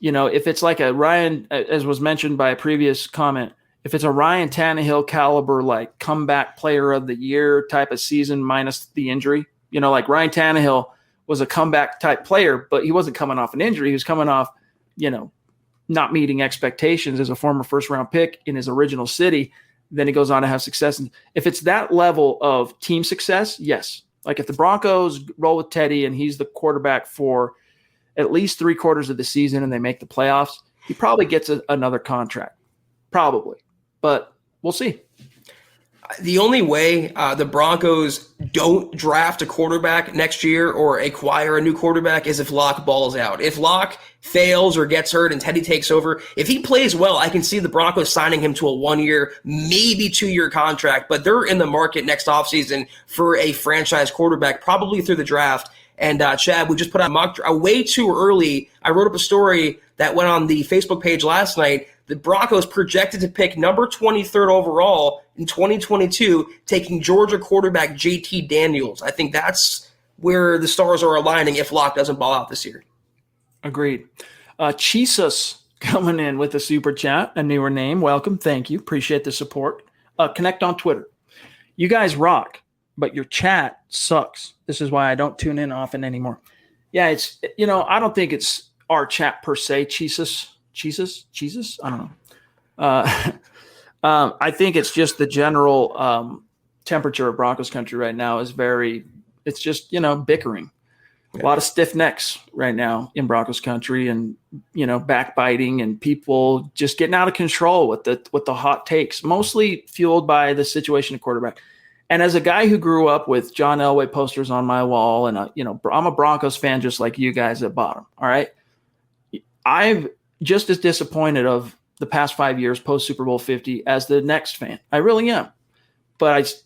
If it's like a Ryan, as was mentioned by a previous comment, if it's a Ryan Tannehill caliber, like comeback player of the year type of season minus the injury, like Ryan Tannehill was a comeback type player, but he wasn't coming off an injury. He was coming off, not meeting expectations as a former first-round pick in his original city. Then he goes on to have success. And if it's that level of team success, yes. Like if the Broncos roll with Teddy and he's the quarterback for at least 3/4 of the season and they make the playoffs, he probably gets another contract. Probably. But we'll see. The only way the Broncos don't draft a quarterback next year or acquire a new quarterback is if Locke balls out. If Locke fails or gets hurt and Teddy takes over, if he plays well, I can see the Broncos signing him to a 1-year, maybe 2-year contract, but they're in the market next offseason for a franchise quarterback, probably through the draft. And Chad, we just put out a mock draft way too early. I wrote up a story that went on the Facebook page last night. The Broncos projected to pick number 23rd overall in 2022, taking Georgia quarterback JT Daniels. I think that's where the stars are aligning if Locke doesn't ball out this year. Agreed. Chisus coming in with a super chat, a newer name. Welcome. Thank you. Appreciate the support. Connect on Twitter. You guys rock, but your chat sucks. This is why I don't tune in often anymore. Yeah, it's, I don't think it's our chat per se, Chisus. I don't know. I think it's just the general temperature of Broncos country right now is it's just, bickering. Yeah. A lot of stiff necks right now in Broncos country and, backbiting and people just getting out of control with the hot takes, mostly fueled by the situation of quarterback. And as a guy who grew up with John Elway posters on my wall and, I'm a Broncos fan just like you guys at bottom. All right. I've just as disappointed of the past 5 years post Super Bowl 50 as the next fan. I really am. But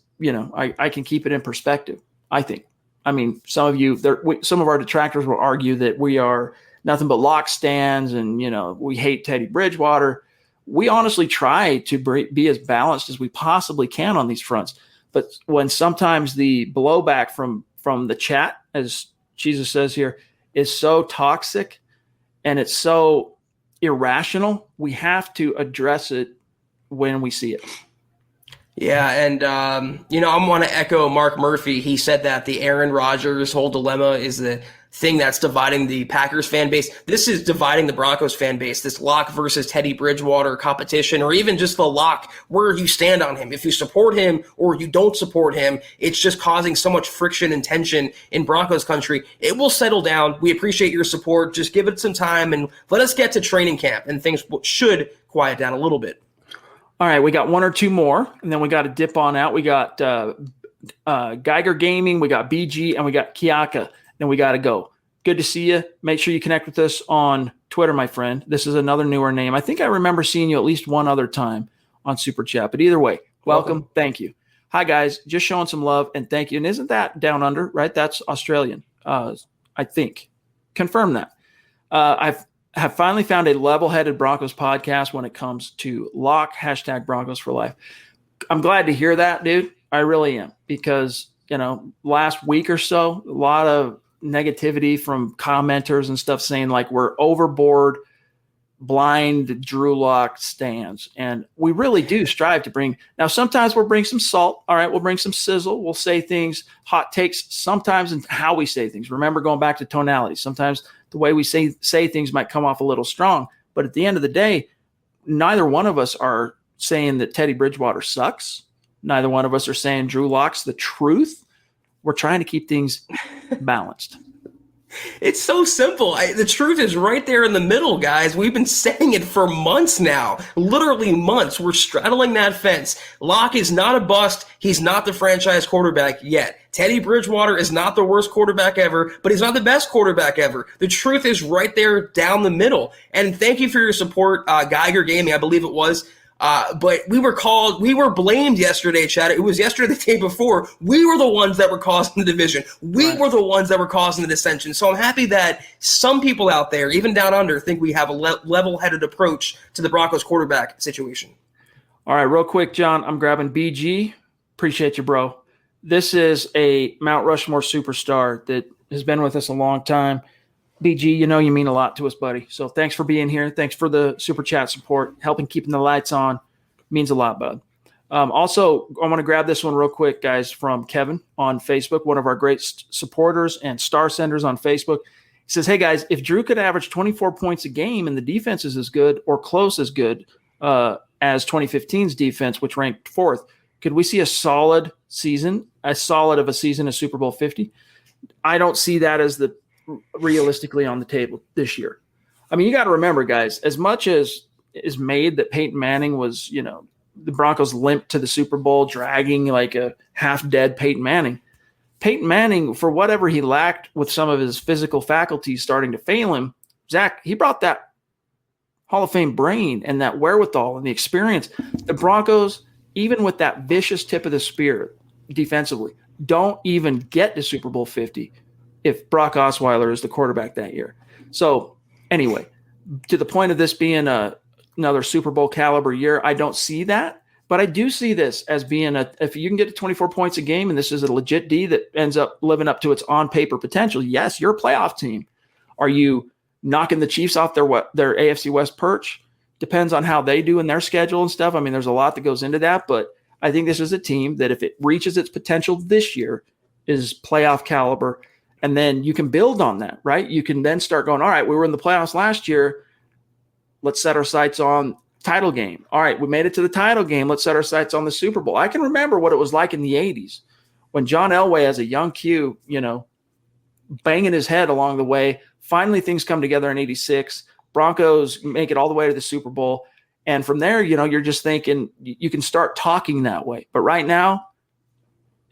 I can keep it in perspective, I think. I mean, some of our detractors will argue that we are nothing but lock stands and, we hate Teddy Bridgewater. We honestly try to be as balanced as we possibly can on these fronts. But when sometimes the blowback from the chat, as Jesus says here, is so toxic and it's so irrational, we have to address it when we see it. Yeah, and, I want to echo Mark Murphy. He said that the Aaron Rodgers whole dilemma is the thing that's dividing the Packers fan base. This is dividing the Broncos fan base, this Locke versus Teddy Bridgewater competition, or even just the Locke, where you stand on him. If you support him or you don't support him, it's just causing so much friction and tension in Broncos country. It will settle down. We appreciate your support. Just give it some time and let us get to training camp, and things should quiet down a little bit. All right, we got one or two more, and then we got to dip on out. We got Geiger Gaming, we got BG, and we got Kiaka. Then we got to go. Good to see you. Make sure you connect with us on Twitter, my friend. This is another newer name. I think I remember seeing you at least one other time on Super Chat. But either way, welcome. Thank you. Hi, guys. Just showing some love and thank you. And isn't that down under, right? That's Australian, I think. Confirm that. I have finally found a level-headed Broncos podcast when it comes to Locke, #Broncos for life. I'm glad to hear that, dude. I really am. Because, last week or so, a lot of negativity from commenters and stuff saying like we're overboard blind Drew Lock stands. And we really do strive to bring – now sometimes we'll bring some salt. All right, we'll bring some sizzle. We'll say things, hot takes sometimes in how we say things. Remember, going back to tonality. Sometimes the way we say things might come off a little strong. But at the end of the day, neither one of us are saying that Teddy Bridgewater sucks. Neither one of us are saying Drew Lock's the truth. We're trying to keep things balanced. It's so simple. The truth is right there in the middle, guys. We've been saying it for months now, literally months. We're straddling that fence. Locke is not a bust. He's not the franchise quarterback yet. Teddy Bridgewater is not the worst quarterback ever, but he's not the best quarterback ever. The truth is right there down the middle. And thank you for your support, Geiger Gaming, I believe it was. But we were blamed yesterday, Chad. It was yesterday, the day before. We were the ones that were causing the division. We were the ones that were causing the dissension. So I'm happy that some people out there, even down under, think we have a level-headed approach to the Broncos quarterback situation. All right, real quick, John, I'm grabbing BG. Appreciate you, bro. This is a Mount Rushmore superstar that has been with us a long time. BG, you know you mean a lot to us, buddy. So thanks for being here. Thanks for the super chat support, helping keeping the lights on. Means a lot, bud. Also, I want to grab this one real quick, guys, from Kevin on Facebook, one of our great supporters and star senders on Facebook. He says, hey, guys, if Drew could average 24 points a game and the defense is as good or close as good as 2015's defense, which ranked fourth, could we see a solid season, as solid of a season as Super Bowl 50? I don't see that as realistically on the table this year. I mean, you got to remember, guys, as much as is made that Peyton Manning was, the Broncos limped to the Super Bowl, dragging like a half-dead Peyton Manning. Peyton Manning, for whatever he lacked with some of his physical faculties starting to fail him, Zach, he brought that Hall of Fame brain and that wherewithal and the experience. The Broncos, even with that vicious tip of the spear defensively, don't even get to Super Bowl 50 if Brock Osweiler is the quarterback that year. So anyway, to the point of this being another Super Bowl caliber year, I don't see that, but I do see this as being if you can get to 24 points a game and this is a legit D that ends up living up to its on paper potential, yes, you're a playoff team. Are you knocking the Chiefs off their AFC West perch? Depends on how they do in their schedule and stuff. I mean, there's a lot that goes into that, but I think this is a team that if it reaches its potential this year is playoff caliber. And then you can build on that, right? You can then start going, all right, we were in the playoffs last year. Let's set our sights on title game. All right, we made it to the title game. Let's set our sights on the Super Bowl. I can remember what it was like in the 80s when John Elway, as a young Q, banging his head along the way. Finally, things come together in 86. Broncos make it all the way to the Super Bowl. And from there, you're just thinking you can start talking that way. But right now,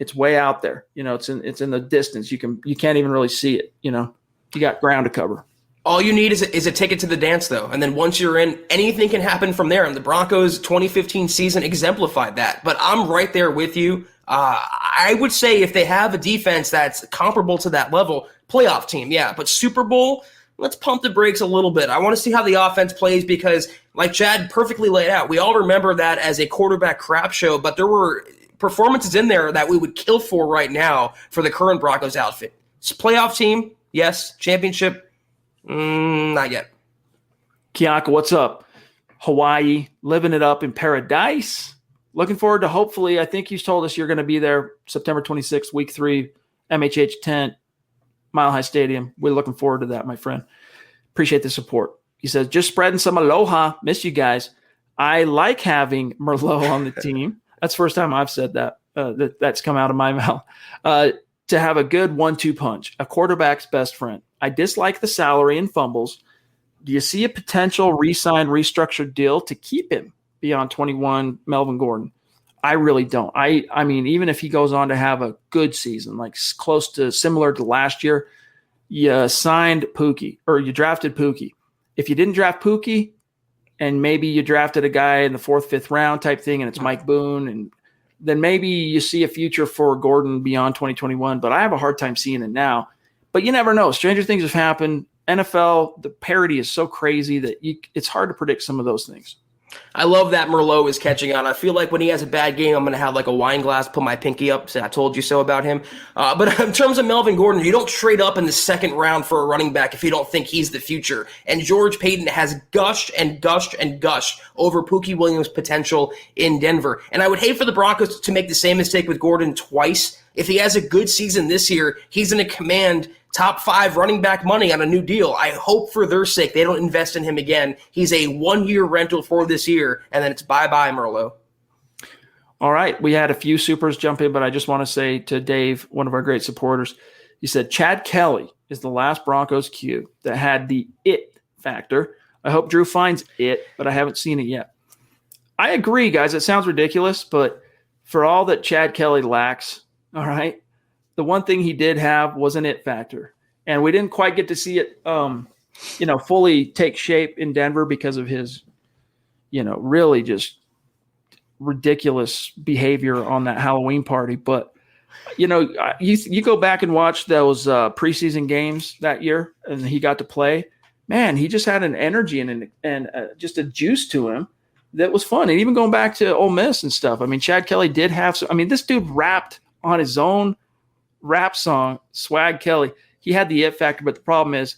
it's way out there. It's in the distance. You can't even really see it. You got ground to cover. All you need is a ticket to the dance, though. And then once you're in, anything can happen from there. And the Broncos 2015 season exemplified that. But I'm right there with you. I would say if they have a defense that's comparable to that level, playoff team, yeah. But Super Bowl, let's pump the brakes a little bit. I want to see how the offense plays because, like Chad perfectly laid out, we all remember that as a quarterback crap show, but there were performances in there that we would kill for right now for the current Broncos outfit. It's a playoff team, yes. Championship, not yet. Kiaka, what's up? Hawaii, living it up in paradise. Looking forward to hopefully, I think you told us you're going to be there September 26th, week 3, MHH tent, Mile High Stadium. We're looking forward to that, my friend. Appreciate the support. He says, just spreading some aloha. Miss you guys. I like having Merlot on the team. That's the first time I've said that. That's come out of my mouth. To have a good 1-2 punch, a quarterback's best friend. I dislike the salary and fumbles. Do you see a potential re-sign, restructured deal to keep him beyond 21, Melvin Gordon? I really don't. I mean, even if he goes on to have a good season, like close to similar to last year, you signed Pookie or you drafted Pookie. If you didn't draft Pookie and maybe you drafted a guy in the 4th, 5th round type thing and it's Mike Boone, and then maybe you see a future for Gordon beyond 2021, but I have a hard time seeing it now. But you never know. Stranger things have happened. NFL, the parity is so crazy that it's hard to predict some of those things. I love that Merlot is catching on. I feel like when he has a bad game, I'm going to have like a wine glass, put my pinky up, say I told you so about him. But in terms of Melvin Gordon, you don't trade up in the second round for a running back if you don't think he's the future. And George Paton has gushed and gushed and gushed over Pookie Williams' potential in Denver. And I would hate for the Broncos to make the same mistake with Gordon twice. If he has a good season this year, he's going to command top 5 running back money on a new deal. I hope for their sake they don't invest in him again. He's a 1-year rental for this year, and then it's bye-bye, Merlot. All right. We had a few supers jump in, but I just want to say to Dave, one of our great supporters, he said, Chad Kelly is the last Broncos Q that had the it factor. I hope Drew finds it, but I haven't seen it yet. I agree, guys. It sounds ridiculous, but for all that Chad Kelly lacks, all right, the one thing he did have was an it factor. And we didn't quite get to see it, fully take shape in Denver because of his, really just ridiculous behavior on that Halloween party. But, you go back and watch those preseason games that year and he got to play. Man, he just had an energy and just a juice to him that was fun. And even going back to Ole Miss and stuff. I mean, Chad Kelly did have this dude rapped on his own rap song, Swag Kelly. He had the it factor, but the problem is,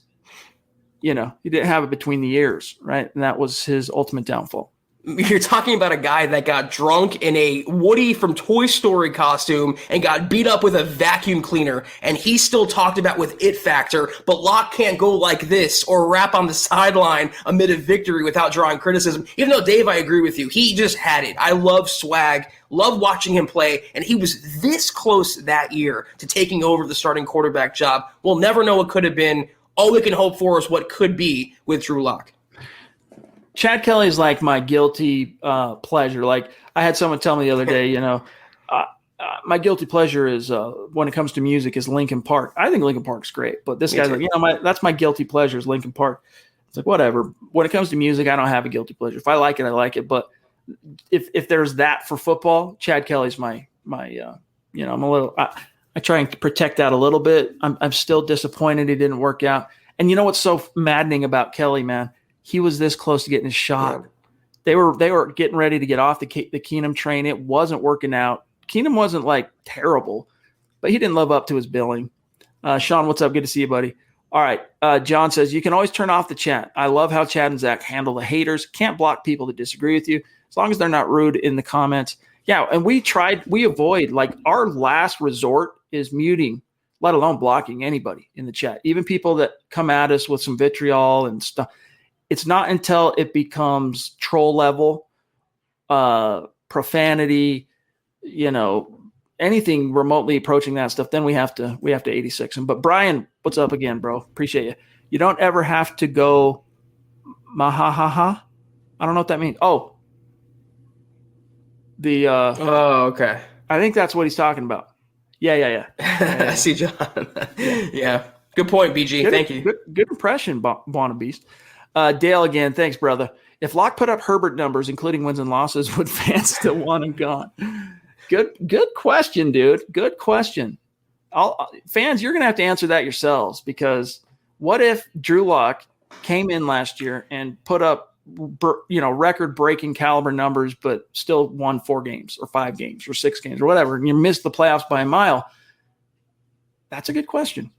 he didn't have it between the ears, right? And that was his ultimate downfall. You're talking about a guy that got drunk in a Woody from Toy Story costume and got beat up with a vacuum cleaner, and he still talked about with it factor, but Locke can't go like this or rap on the sideline amid a victory without drawing criticism. Even though, Dave, I agree with you. He just had it. I love Swag, love watching him play, and he was this close that year to taking over the starting quarterback job. We'll never know what could have been. All we can hope for is what could be with Drew Lock. Chad Kelly is like my guilty pleasure. Like I had someone tell me the other day, my guilty pleasure is when it comes to music is Linkin Park. I think Linkin Park's great, but this guy's like, that's my guilty pleasure is Linkin Park. It's like, whatever. When it comes to music, I don't have a guilty pleasure. If I like it, I like it. But if there's that for football, Chad Kelly's my I'm a little, I try and protect that a little bit. I'm still disappointed he didn't work out. And you know what's so maddening about Kelly, man? He was this close to getting his shot. Yeah. They were getting ready to get off the Keenum train. It wasn't working out. Keenum wasn't like terrible, but he didn't live up to his billing. Sean, what's up? Good to see you, buddy. All right. John says, you can always turn off the chat. I love how Chad and Zach handle the haters. Can't block people that disagree with you as long as they're not rude in the comments. Yeah, and we avoid, like our last resort is muting, let alone blocking anybody in the chat, even people that come at us with some vitriol and stuff. It's not until it becomes troll level, profanity, anything remotely approaching that stuff, then we have to 86 him. But Brian, what's up again, bro? Appreciate you. You don't ever have to go mahahaha. I don't know what that means. Oh, okay. I think that's what he's talking about. Yeah. I see, John. Yeah. Good point, BG. Thank you. Good impression, Beast. Dale again. Thanks, brother. If Locke put up Herbert numbers, including wins and losses, would fans still want him gone? Good question, dude. Good question. Fans, you're going to have to answer that yourselves, because what if Drew Lock came in last year and put up record-breaking caliber numbers, but still won 4 games or 5 games or 6 games or whatever, and you missed the playoffs by a mile? That's a good question.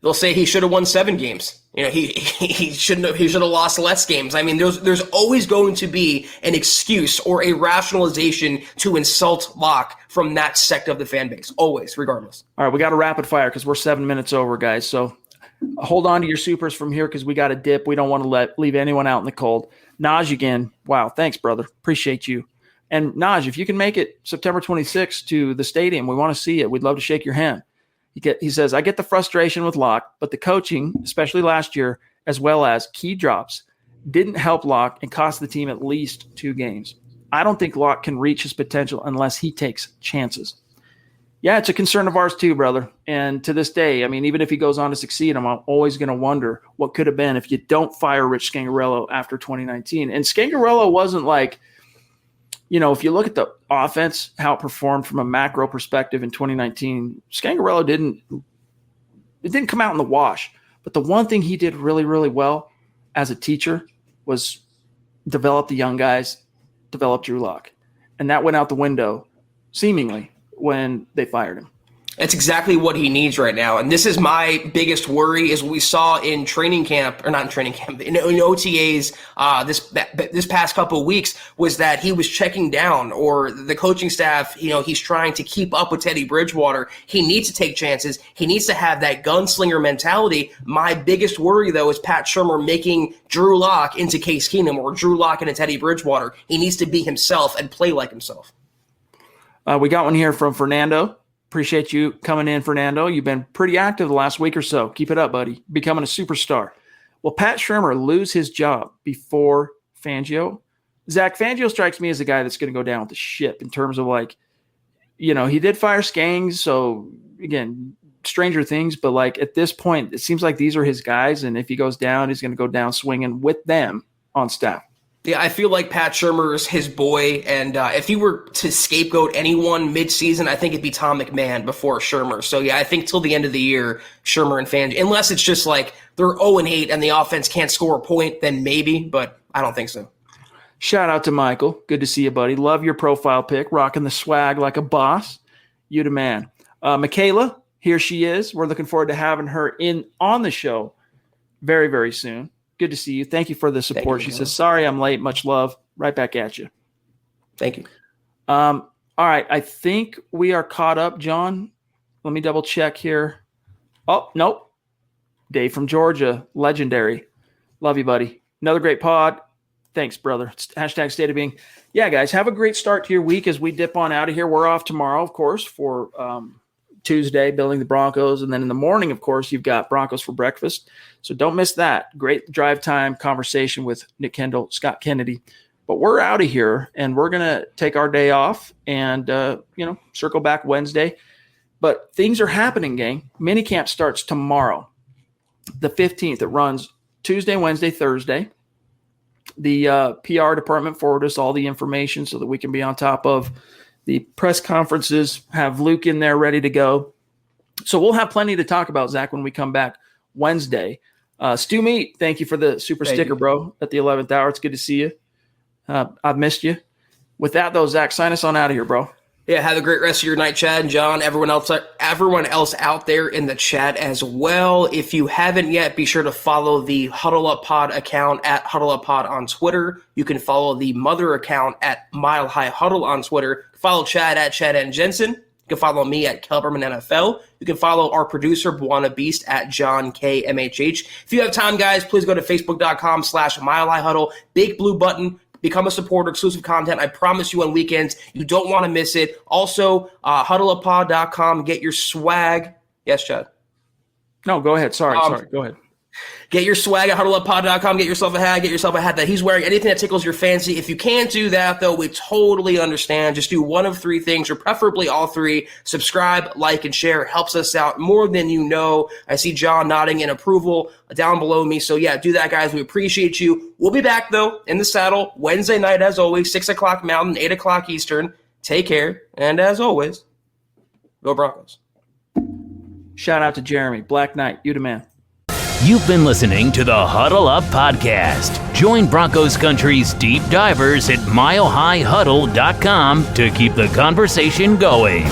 They'll say he should have won 7 games. He shouldn't have. He should have lost less games. I mean, there's always going to be an excuse or a rationalization to insult Locke from that sect of the fan base. Always, regardless. All right, we got a rapid fire because we're 7 minutes over, guys. So hold on to your supers from here because we got a dip. We don't want to leave anyone out in the cold. Naj again. Wow, thanks, brother. Appreciate you. And Naj, if you can make it September 26th to the stadium, we want to see it. We'd love to shake your hand. He says, I get the frustration with Locke, but the coaching, especially last year, as well as key drops, didn't help Locke and cost the team at least 2 games. I don't think Locke can reach his potential unless he takes chances. Yeah, it's a concern of ours too, brother. And to this day, I mean, even if he goes on to succeed, I'm always going to wonder what could have been if you don't fire Rich Scangarello after 2019. And Scangarello wasn't like, if you look at the offense, how it performed from a macro perspective in 2019, Scangarello didn't come out in the wash. But the one thing he did really, really well as a teacher was develop the young guys develop Drew Lock. And that went out the window, seemingly, when they fired him. That's exactly what he needs right now. And this is my biggest worry is what we saw in training camp, or not in training camp, in OTAs this past couple of weeks, was that he was checking down, or the coaching staff, he's trying to keep up with Teddy Bridgewater. He needs to take chances. He needs to have that gunslinger mentality. My biggest worry, though, is Pat Shurmur making Drew Lock into Case Keenum or Drew Lock into Teddy Bridgewater. He needs to be himself and play like himself. We got one here from Fernando. Appreciate you coming in, Fernando. You've been pretty active the last week or so. Keep it up, buddy. Becoming a superstar. Will Pat Shurmur lose his job before Fangio? Zach, Fangio strikes me as a guy that's going to go down with the ship in terms of he did fire Skangs. So, again, stranger things. But, at this point, it seems like these are his guys. And if he goes down, he's going to go down swinging with them on staff. Yeah, I feel like Pat Shurmur is his boy, and if he were to scapegoat anyone mid-season, I think it'd be Tom McMahon before Shurmur. So, yeah, I think till the end of the year, Shurmur and Fangio, unless it's just they're 0-8 and the offense can't score a point, then maybe, but I don't think so. Shout out to Michael. Good to see you, buddy. Love your profile pic, rocking the swag like a boss. You the man. Michaela, here she is. We're looking forward to having her on the show very, very soon. Good to see you. Thank you for the support. She says, sorry I'm late. Much love. Right back at you. Thank you. All right. I think we are caught up, John. Let me double check here. Oh, nope. Dave from Georgia. Legendary. Love you, buddy. Another great pod. Thanks, brother. It's # state of being. Yeah, guys, have a great start to your week as we dip on out of here. We're off tomorrow, of course, for Tuesday, building the Broncos. And then in the morning, of course, you've got Broncos for breakfast. So don't miss that. Great drive time conversation with Nick Kendall, Scott Kennedy. But we're out of here, and we're going to take our day off and, circle back Wednesday. But things are happening, gang. Minicamp starts tomorrow, the 15th. It runs Tuesday, Wednesday, Thursday. The PR department forwarded us all the information so that we can be on top of the press conferences, have Luke in there ready to go. So we'll have plenty to talk about, Zach, when we come back Wednesday. Stu Meat, thank you for the super sticker, bro, at the 11th hour. It's good to see you. I've missed you. With that, though, Zach, sign us on out of here, bro. Yeah, have a great rest of your night, Chad and John, everyone else out there in the chat as well. If you haven't yet, be sure to follow the Huddle Up Pod account at Huddle Up Pod on Twitter. You can follow the mother account at Mile High Huddle on Twitter. Follow Chad at Chad and Jensen. You can follow me at Kelberman NFL. You can follow our producer, Buana Beast, at John K MHH. If you have time, guys, please go to Facebook.com/Mile High Huddle. Big blue button. Become a supporter, exclusive content. I promise you on weekends, you don't want to miss it. Also, huddleuppod.com. Get your swag. Yes, Chad? No, go ahead. Sorry. Go ahead. Get your swag at huddleuppod.com. Get yourself a hat. Get yourself a hat that he's wearing. Anything that tickles your fancy. If you can't do that, though, we totally understand. Just do one of three things, or preferably all three. Subscribe, like, and share. It helps us out more than you know. I see John nodding in approval down below me. So, yeah, do that, guys. We appreciate you. We'll be back, though, in the saddle Wednesday night, as always, 6 o'clock Mountain, 8 o'clock Eastern. Take care. And as always, go Broncos. Shout out to Jeremy. Black Knight, you the man. You've been listening to the Huddle Up Podcast. Join Broncos Country's deep divers at milehighhuddle.com to keep the conversation going.